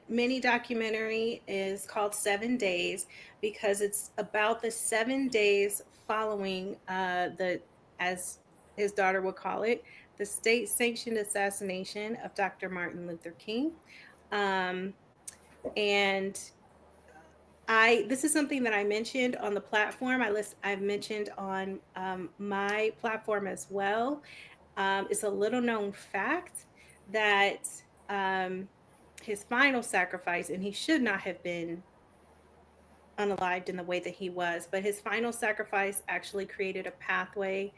mini documentary is called 7 Days because it's about the 7 days following as his daughter would call it, the state-sanctioned assassination of Dr. Martin Luther King. And this is something that I mentioned on the platform. I've mentioned on my platform as well. It's a little known fact that his final sacrifice, and he should not have been unalived in the way that he was, but his final sacrifice actually created a pathway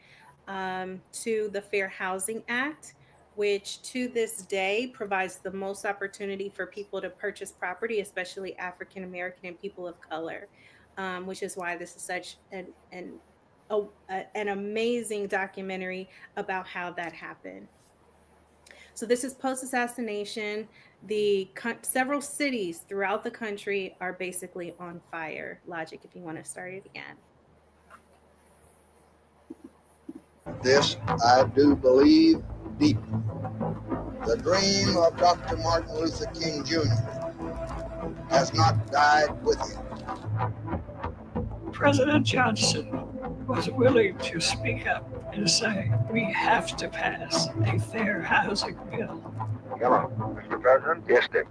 to the Fair Housing Act, which to this day provides the most opportunity for people to purchase property, especially African American and people of color, which is why this is such an amazing documentary about how that happened. So this is post-assassination. Several cities throughout the country are basically on fire. Logic, if you want to start it again. this I do believe deeply. The dream of Dr. Martin Luther King Jr. has not died with him. President Johnson was willing to speak up and say, we have to pass a fair housing bill. Hello, Mr. President? Yes, Dick.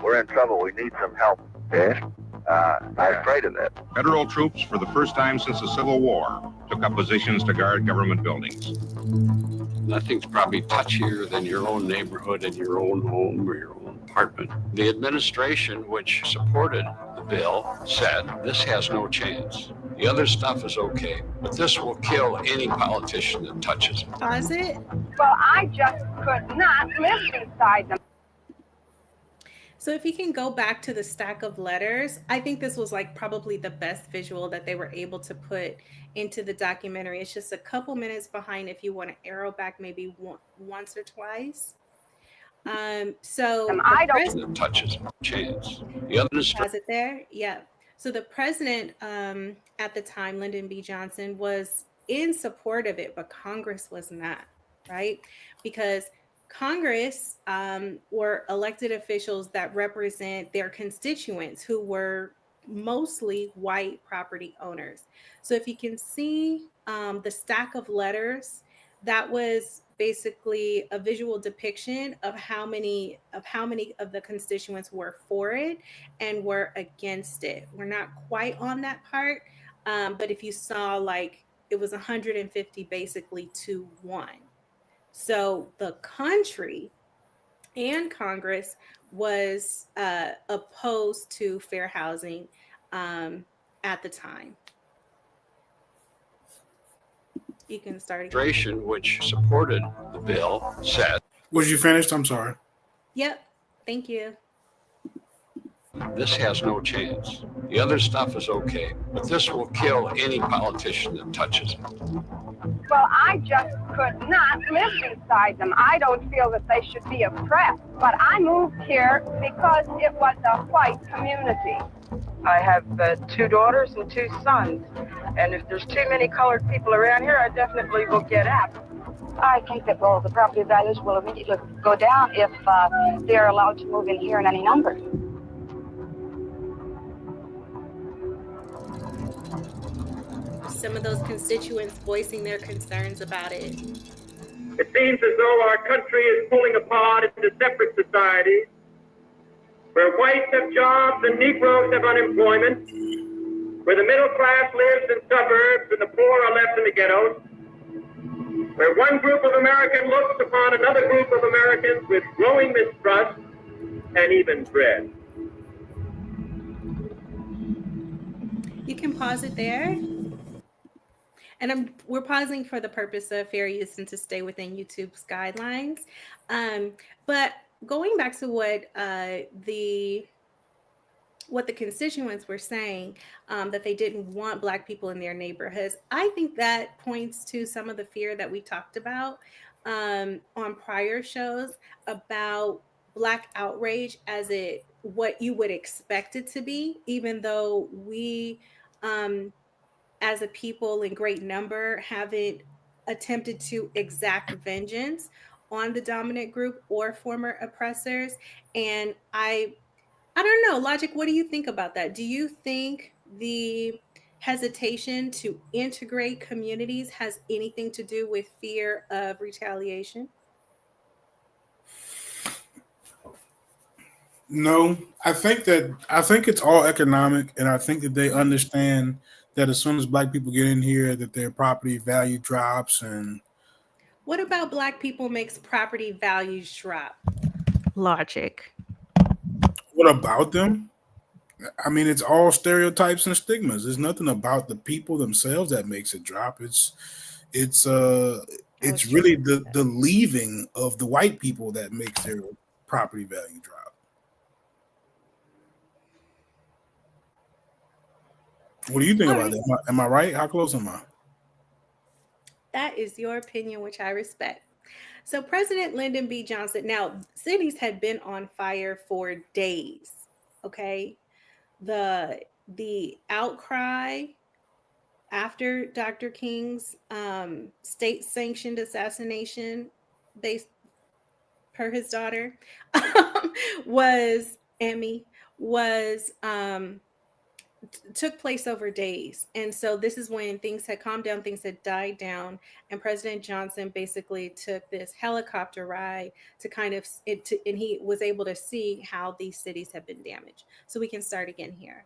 We're in trouble. We need some help. Yes? I'm afraid of that. Federal troops, for the first time since the Civil War, took up positions to guard government buildings. Nothing's probably touchier than your own neighborhood and your own home or your own apartment. The administration, which supported the bill, said this has no chance. The other stuff is okay, but this will kill any politician that touches it. Pause it. Well, I just could not live beside them. So if you can go back to the stack of letters, I think this was like probably the best visual that they were able to put into the documentary. It's just a couple minutes behind if you want to arrow back maybe once or twice. So I don't touches chance. The other has it there, yeah. So the president at the time, Lyndon B. Johnson, was in support of it, but Congress was not, right? Because Congress were elected officials that represent their constituents who were mostly white property owners. So if you can see the stack of letters, that was basically a visual depiction of how many of the constituents were for it and were against it. We're not quite on that part, but if you saw, like, it was 150 basically to 1. So the country and Congress was opposed to fair housing at the time. You can start. Administration, which supported the bill, said. Was you finished? I'm sorry. Yep. Thank you. This has no chance. The other stuff is okay, but this will kill any politician that touches it. Well, I just could not live beside them. I don't feel that they should be oppressed, but I moved here because it was a white community. I have 2 daughters and 2 sons, and if there's too many colored people around here, I definitely will get out. I think that the property values will immediately go down if they're allowed to move in here in any number. Some of those constituents voicing their concerns about it. It seems as though our country is pulling apart into separate societies, where whites have jobs and Negroes have unemployment, where the middle class lives in suburbs and the poor are left in the ghettos, where one group of Americans looks upon another group of Americans with growing mistrust and even dread. You can pause it there. And we're pausing for the purpose of fair use and to stay within YouTube's guidelines. But going back to what the what the constituents were saying, that they didn't want Black people in their neighborhoods. I think that points to some of the fear that we talked about on prior shows about Black outrage as what you would expect it to be, even though we, as a people in great number, haven't attempted to exact vengeance on the dominant group or former oppressors. And I don't know, Logic, what do you think about that? Do you think the hesitation to integrate communities has anything to do with fear of retaliation? No, I think it's all economic, and I think that they understand that as soon as Black people get in here, that their property value drops. And what about Black people makes property values drop? Logic. What about them? I mean, it's all stereotypes and stigmas. There's nothing about the people themselves that makes it drop. It's really the leaving of the white people that makes their property value drop. What do you think about that? Am I right? How close am I? That is your opinion, which I respect. So President Lyndon B. Johnson, now cities had been on fire for days. Okay. The outcry after Dr. King's state-sanctioned assassination based per his daughter was took place over days. And so this is when things had calmed down, things had died down, and President Johnson basically took this helicopter ride to and he was able to see how these cities have been damaged. So we can start again here.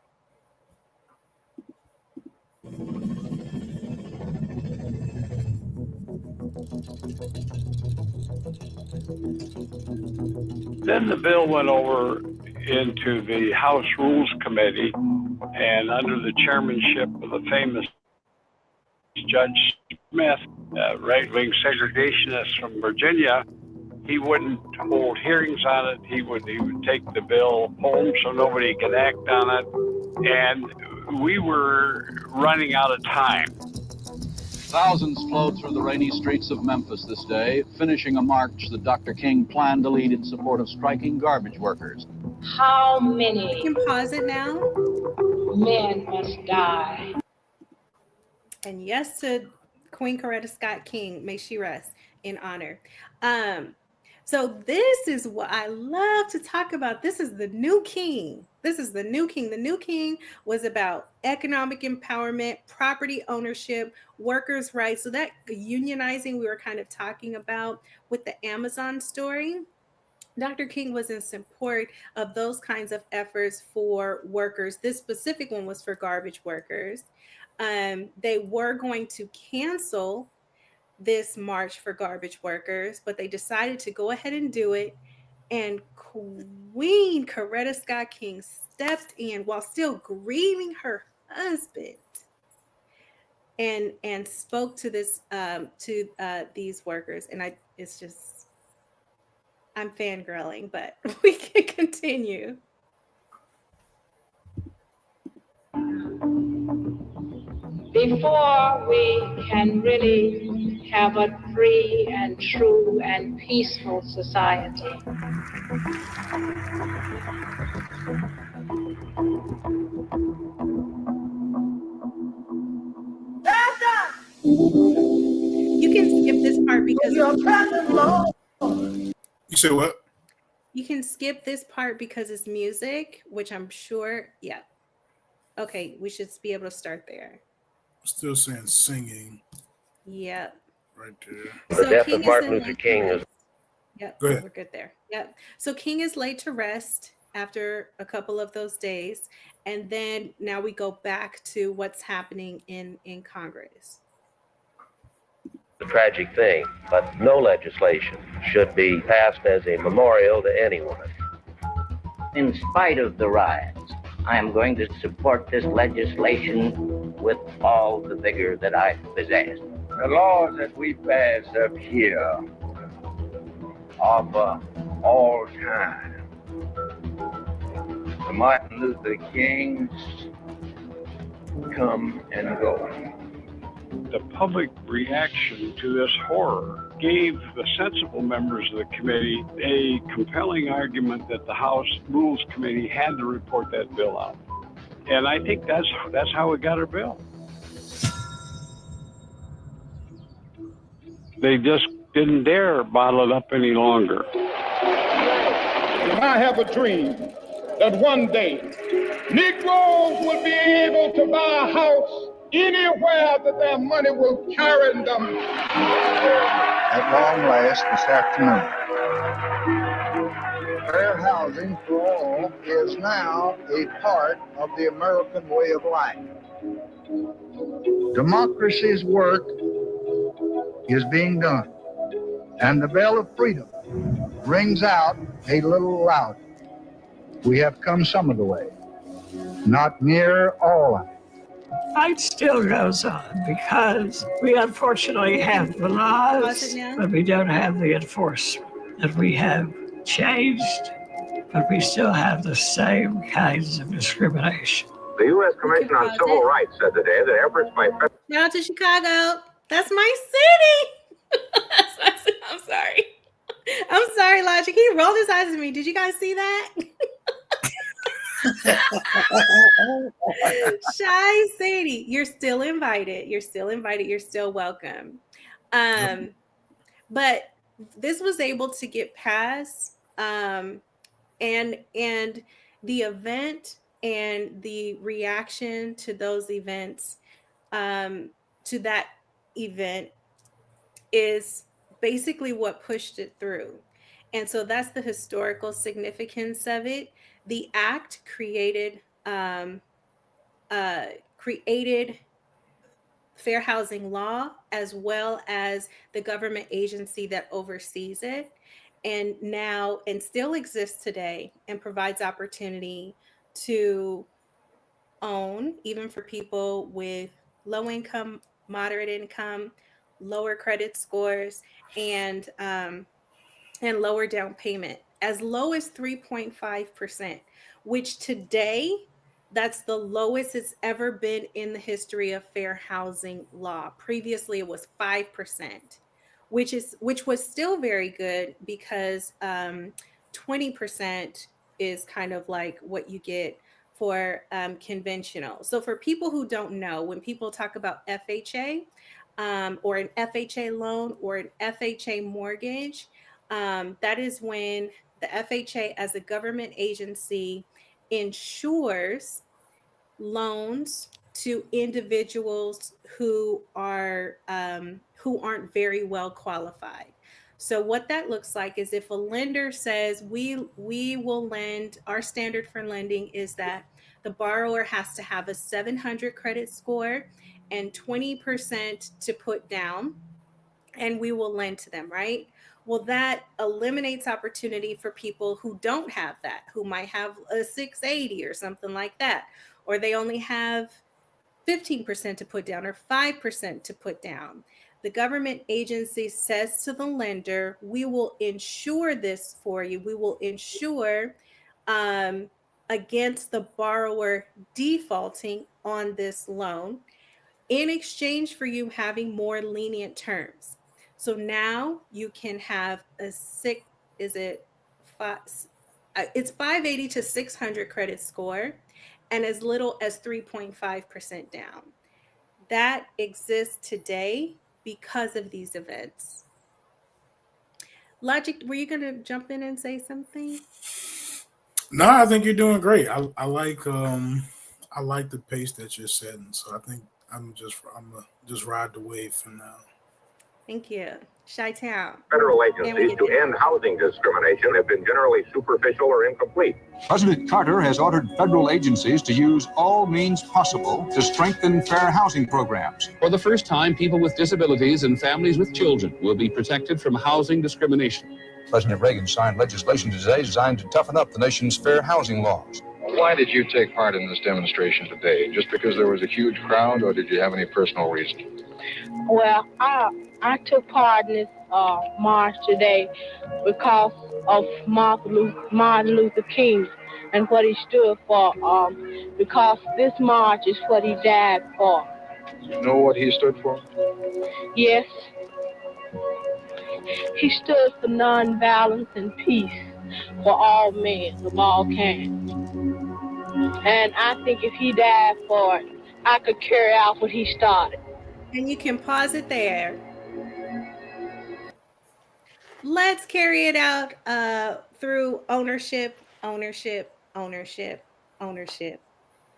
Then the bill went over into the House Rules Committee, and under the chairmanship of the famous Judge Smith, right-wing segregationist from Virginia, he wouldn't hold hearings on it. He would take the bill home so nobody could act on it, and we were running out of time. Thousands flowed through the rainy streets of Memphis this day, finishing a march that Dr. King planned to lead in support of striking garbage workers. How many? You can pause it now. Men must die. And yes to Queen Coretta Scott King, may she rest in honor. So this is what I love to talk about. This is the new king. This is the new king. The new king was about economic empowerment, property ownership, workers' rights. So that unionizing we were kind of talking about with the Amazon story, Dr. King was in support of those kinds of efforts for workers. This specific one was for garbage workers. They were going to cancel this march for garbage workers, but they decided to go ahead and do it. And Queen Coretta Scott King stepped in while still grieving her husband and spoke to this these workers. And I'm fangirling, but we can continue. Before we can really have a free and true and peaceful society, you can skip this part because you said what? You can skip this part because it's music, which I'm sure. Yeah. Okay, we should be able to start there. Still saying singing. Yep. Right there. The death of Martin Luther King is. Yep. Go ahead. We're good there. Yep. So King is laid to rest after a couple of those days, and then now we go back to what's happening in Congress. A tragic thing, but no legislation should be passed as a memorial to anyone. In spite of the riots, I am going to support this legislation with all the vigor that I possess. The laws that we pass up here are for all time. The Martin Luther Kings come and go. The public reaction to this horror gave the sensible members of the committee a compelling argument that the House Rules Committee had to report that bill out. And I think that's how we got our bill. They just didn't dare bottle it up any longer. And I have a dream that one day Negroes will be able to buy a house anywhere that their money will carry them. At long last this afternoon, fair housing for all is now a part of the American way of life. Democracy's work is being done, and the bell of freedom rings out a little louder. We have come some of the way, not near all of it. Fight still goes on because we unfortunately have the laws, but we don't have the enforcement. And we have changed, but we still have the same kinds of discrimination. The U.S. Commission on Civil Rights said today that efforts by... Down to Chicago. That's my city. I'm sorry. I'm sorry, Logic. He rolled his eyes at me. Did you guys see that? Shy Sadie, you're still invited. You're still invited. You're still welcome. But this was able to get passed, and the event and the reaction to those events, to that event, is basically what pushed it through. And so that's the historical significance of it. The act created fair housing law, as well as the government agency that oversees it, and now and still exists today and provides opportunity to own, even for people with low income, moderate income, lower credit scores, and lower down payment, as low as 3.5%, which today, that's the lowest it's ever been in the history of fair housing law. Previously, it was 5%, which was still very good, because 20% is kind of like what you get for conventional. So for people who don't know, when people talk about FHA, or an FHA loan or an FHA mortgage, that is when the FHA, as a government agency, insures loans to individuals who aren't very well qualified. So what that looks like is, if a lender says we will lend, our standard for lending is that the borrower has to have a 700 credit score and 20% to put down, and we will lend to them, right? Well, that eliminates opportunity for people who don't have that, who might have a 680 or something like that, or they only have 15% to put down or 5% to put down. The government agency says to the lender, we will insure this for you. We will insure against the borrower defaulting on this loan, in exchange for you having more lenient terms. So now you can have it's 580 to 600 credit score, and as little as 3.5% down. That exists today because of these events. Logic, were you going to jump in and say something? No, I think you're doing great. I like the pace that you're setting. So I think I'm gonna just ride the wave for now. Thank you. Chi-Town. Federal agencies to end housing discrimination have been generally superficial or incomplete. President Carter has ordered federal agencies to use all means possible to strengthen fair housing programs. For the first time, people with disabilities and families with children will be protected from housing discrimination. President Reagan signed legislation today designed to toughen up the nation's fair housing laws. Why did you take part in this demonstration today? Just because there was a huge crowd, or did you have any personal reason? Well, I took part in this march today because of Martin Luther King and what he stood for. Because this march is what he died for. You know what he stood for? Yes, he stood for nonviolence and peace for all men of all kinds. And I think if he died for it, I could carry out what he started. And you can pause it there. Let's carry it out through ownership, ownership, ownership, ownership,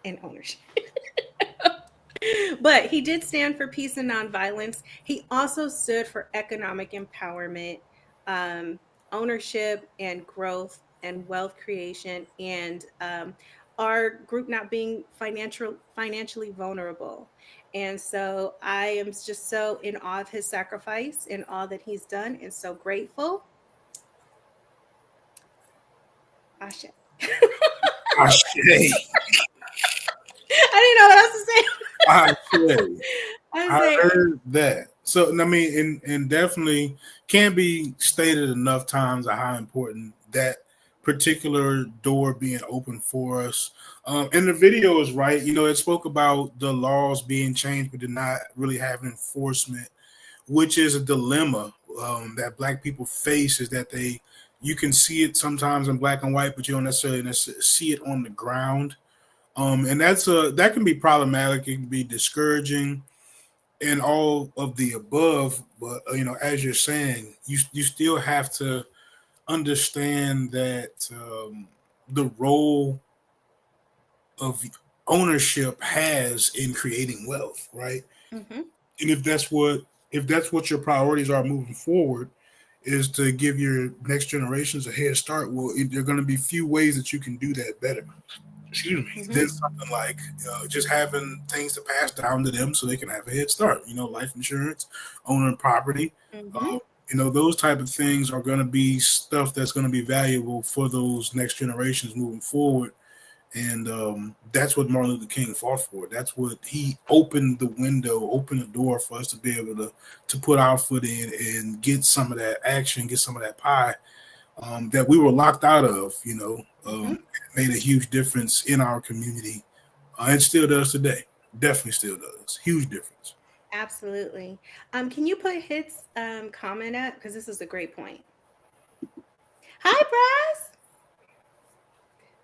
and ownership. But he did stand for peace and nonviolence. He also stood for economic empowerment, um, ownership and growth and wealth creation, and our group not being financially vulnerable. And so I am just so in awe of his sacrifice and all that he's done, and so grateful. Ashe. Ashe. I didn't know what else to say. I heard that. So I mean, and definitely can't be stated enough times of how important that particular door being open for us. And the video is right. You know, it spoke about the laws being changed, but did not really have enforcement, which is a dilemma that Black people face. Is that you can see it sometimes in black and white, but you don't necessarily see it on the ground. And that can be problematic. It can be discouraging and all of the above. But as you're saying, you still have to understand that the role of ownership has in creating wealth, right? Mm-hmm. And if that's what your priorities are moving forward, is to give your next generations a head start. Well, there are going to be few ways that you can do that better. Excuse me. Mm-hmm. Then something like just having things to pass down to them so they can have a head start. Life insurance, owning property. Mm-hmm. Those type of things are going to be stuff that's going to be valuable for those next generations moving forward. And that's what Martin Luther King fought for. That's what he opened the window, opened the door for us to be able to put our foot in and get some of that action, get some of that pie that we were locked out of. Mm-hmm. Made a huge difference in our community, and still does today. Definitely still does. Huge difference. Absolutely. Can you put Hit's comment up? Because this is a great point. Hi, Bryce.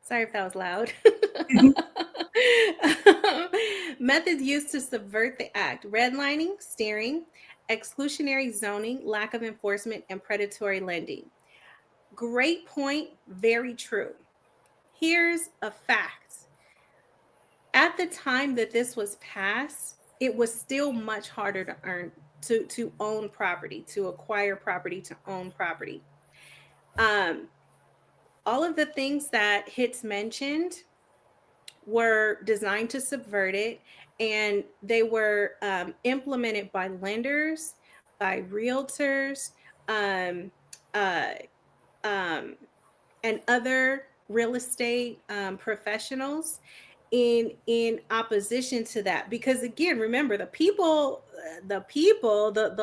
Sorry if that was loud. Methods used to subvert the act: redlining, steering, exclusionary zoning, lack of enforcement, and predatory lending. Great point. Very true. Here's a fact. At the time that this was passed, it was still much harder to own property, to acquire property, to own property. All of the things that Hits mentioned were designed to subvert it, and they were implemented by lenders, by realtors, um, uh, and other real estate professionals in opposition to that. Because again, remember, the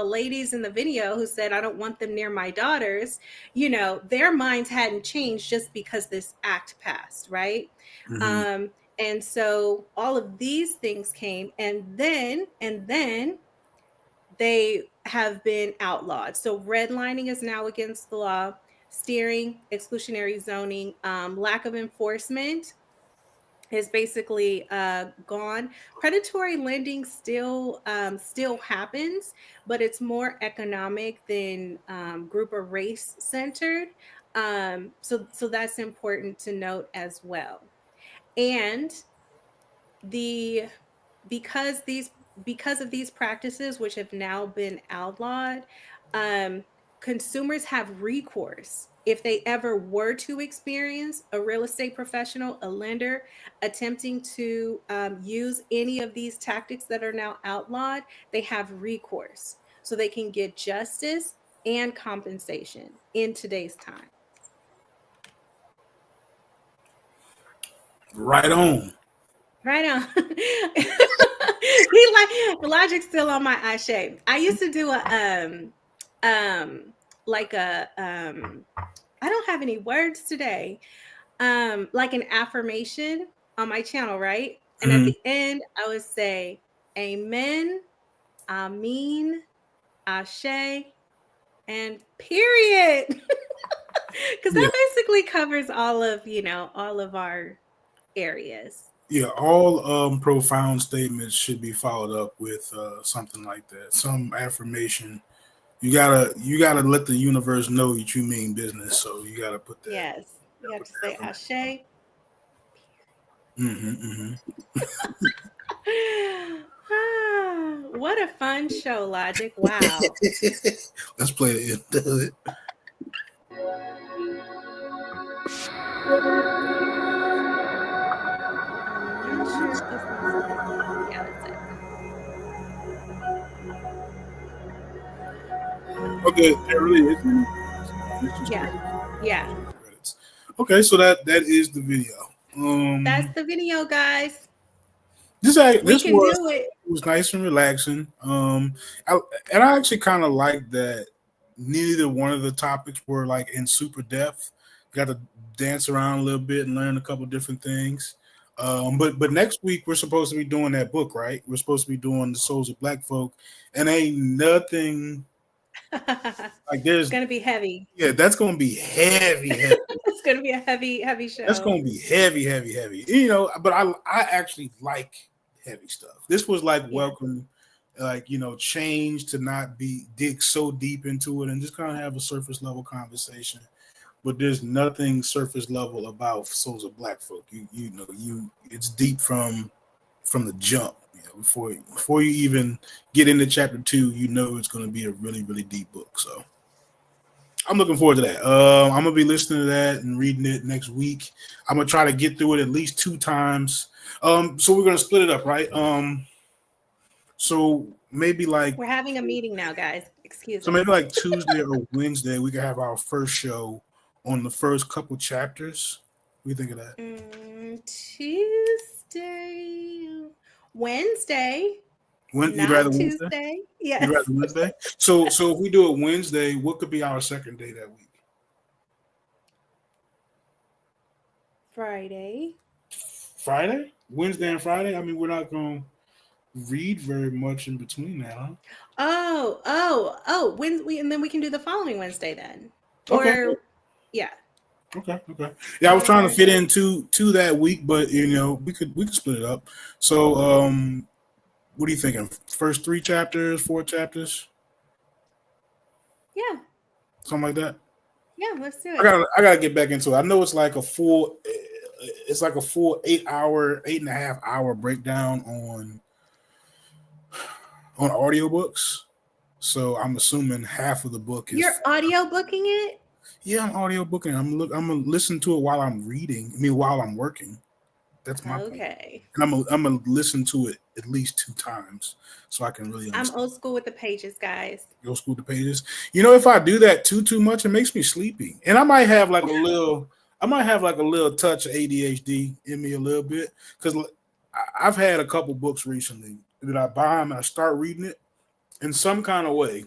ladies in the video who said, I don't want them near my daughters, their minds hadn't changed just because this act passed, right? Mm-hmm. And so all of these things came, and then they have been outlawed. So redlining is now against the law, steering, exclusionary zoning, lack of enforcement is basically gone. Predatory lending still happens, but it's more economic than group or race centered. So that's important to note as well. And the because of these practices, which have now been outlawed, consumers have recourse if they ever were to experience a real estate professional, a lender, attempting to use any of these tactics that are now outlawed. They have recourse so they can get justice and compensation in today's time. Right on. Right on. He like Logic's still on my Ashe. I used to do like a I don't have any words today. Like an affirmation on my channel, right? And at the end, I would say, Amen, Amen, Ashe, and period. Because that basically covers all of, all of our areas. Yeah, all profound statements should be followed up with something like that, some affirmation. You gotta let the universe know that you mean business. So you gotta put that. Yes, you have to say Ashe. What a fun show, Logic! Wow. Let's play the end of it. I'm not sure if this is it. Yeah, that's it. Okay, there really is. Yeah. Okay, so that is the video. That's the video, guys. This can do it. Was nice and relaxing. I actually kind of like that. Neither one of the topics were like in super depth. Got to dance around a little bit and learn a couple different things. But next week we're supposed to be doing that book, right? We're supposed to be doing The Souls of Black Folk, and ain't nothing like there's gonna be heavy. Yeah, that's gonna be heavy. It's gonna be a heavy show. That's gonna be heavy. You know, but I actually like heavy stuff. This was like welcome, like change to not dig so deep into it and just kind of have a surface level conversation. But there's nothing surface level about Souls of Black Folk. It's deep from the jump. Before you even get into chapter 2, it's going to be a really, really deep book. So I'm looking forward to that. I'm gonna be listening to that and reading it next week. I'm gonna try to get through it at least 2 times. So we're gonna split it up, right? So maybe like we're having a meeting now, guys. Excuse me. So maybe like Tuesday or Wednesday, we can have our first show on the first couple chapters. What do you think of that? Tuesday, Wednesday. You'd rather Tuesday? Wednesday? Yes. You'd rather Wednesday? So if we do it Wednesday, what could be our second day that week? Friday? Wednesday and Friday? I mean, we're not going to read very much in between that, huh? Oh. And then we can do the following Wednesday then. Okay. Or, yeah. Okay. Yeah, I was trying to fit into that week, but we could split it up. So, what are you thinking? First 3 chapters, 4 chapters? Yeah. Something like that? Yeah, let's do it. I gotta get back into it. I know it's like a full 8.5 hour breakdown on audiobooks. So I'm assuming half of the book is. You're audio booking it? Yeah, I'm audio booking. I'm gonna listen to it while I'm reading. While I'm working. That's my okay. Plan. And I'm gonna listen to it at least 2 times so I can really understand. I'm old school with the pages, guys. Old school with the pages. If I do that too much, it makes me sleepy. And I might have like a little touch of ADHD in me a little bit, because I've had a couple books recently that I buy them and I start reading it in some kind of way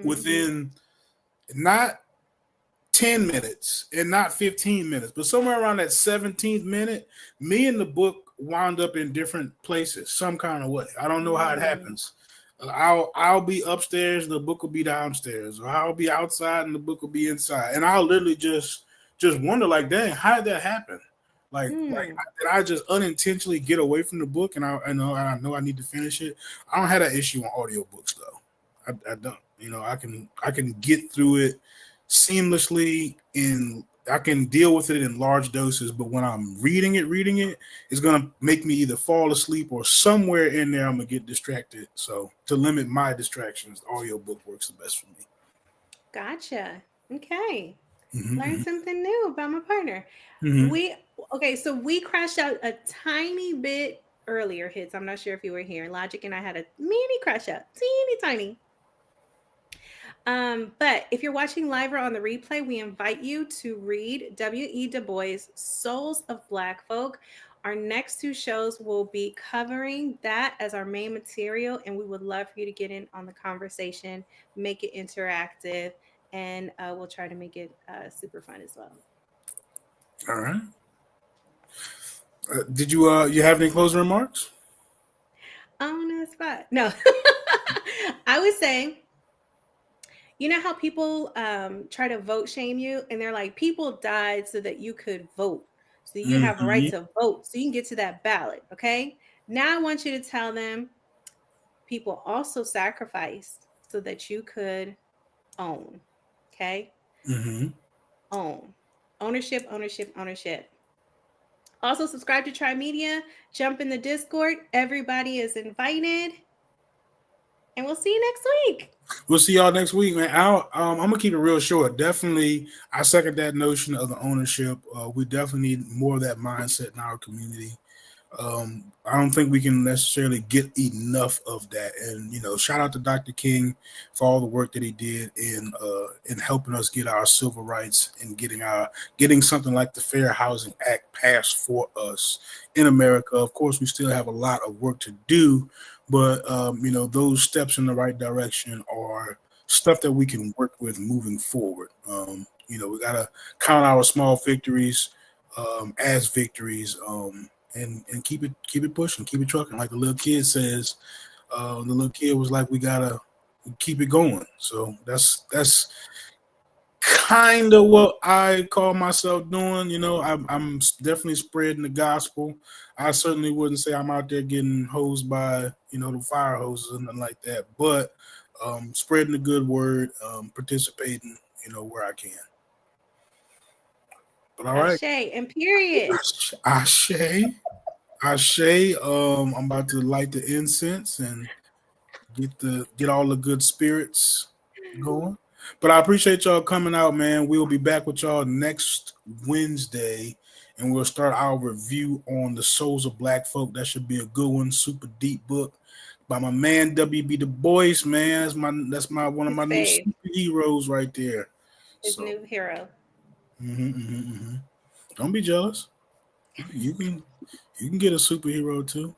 within not 10 minutes and not 15 minutes, but somewhere around that 17th minute, me and the book wound up in different places, some kind of way. I don't know how it happens. I'll be upstairs, the book will be downstairs, or I'll be outside and the book will be inside, and I'll literally just wonder, like, dang, how did that happen? Like did I just unintentionally get away from the book, and I know I need to finish it? I don't have that issue on audiobooks though. I don't. I can get through it seamlessly, and I can deal with it in large doses, but when I'm reading it, it's gonna make me either fall asleep or somewhere in there I'm gonna get distracted. So to limit my distractions, the audiobook works the best for me. Gotcha. Okay. Learn something new about my partner. So we crashed out a tiny bit earlier, Hits. I'm not sure if you were here. Logic and I had a mini crash out, teeny tiny. But if you're watching live or on the replay, we invite you to read W.E. Du Bois' Souls of Black Folk. Our next 2 shows will be covering that as our main material, and we would love for you to get in on the conversation, make it interactive, and we'll try to make it super fun as well. All right. Did you have any closing remarks? On the spot. No. I would say, you know how people try to vote shame you, and they're like, people died so that you could vote, so you have a right to vote, so you can get to that ballot. Okay. Now I want you to tell them people also sacrificed so that you could own. Okay. Mm-hmm. Own. Ownership, ownership, ownership. Also, subscribe to Try Media. Jump in the Discord. Everybody is invited. And we'll see you next week. We'll see y'all next week, man. I'm gonna keep it real short. Definitely, I second that notion of the ownership. We definitely need more of that mindset in our community. I don't think we can necessarily get enough of that. And shout out to Dr. King for all the work that he did in helping us get our civil rights and getting something like the Fair Housing Act passed for us in America. Of course, we still have a lot of work to do, but those steps in the right direction are stuff that we can work with moving forward. We gotta count our small victories as victories. And keep it pushing, keep it trucking. Like the little kid says, the little kid was like, we gotta keep it going. So that's kind of what I call myself doing. I'm definitely spreading the gospel. I certainly wouldn't say I'm out there getting hosed by the fire hoses and nothing like that, but spreading the good word, participating where I can. But all right, Ashe and period. Ashe. I'm about to light the incense and get all the good spirits going. But I appreciate y'all coming out, man. We'll be back with y'all next Wednesday, and we'll start our review on the Souls of Black Folk. That should be a good one, super deep book by my man W.B. Du Bois, man. That's one of my new superheroes right there. His new hero. Don't be jealous. You can get a superhero too.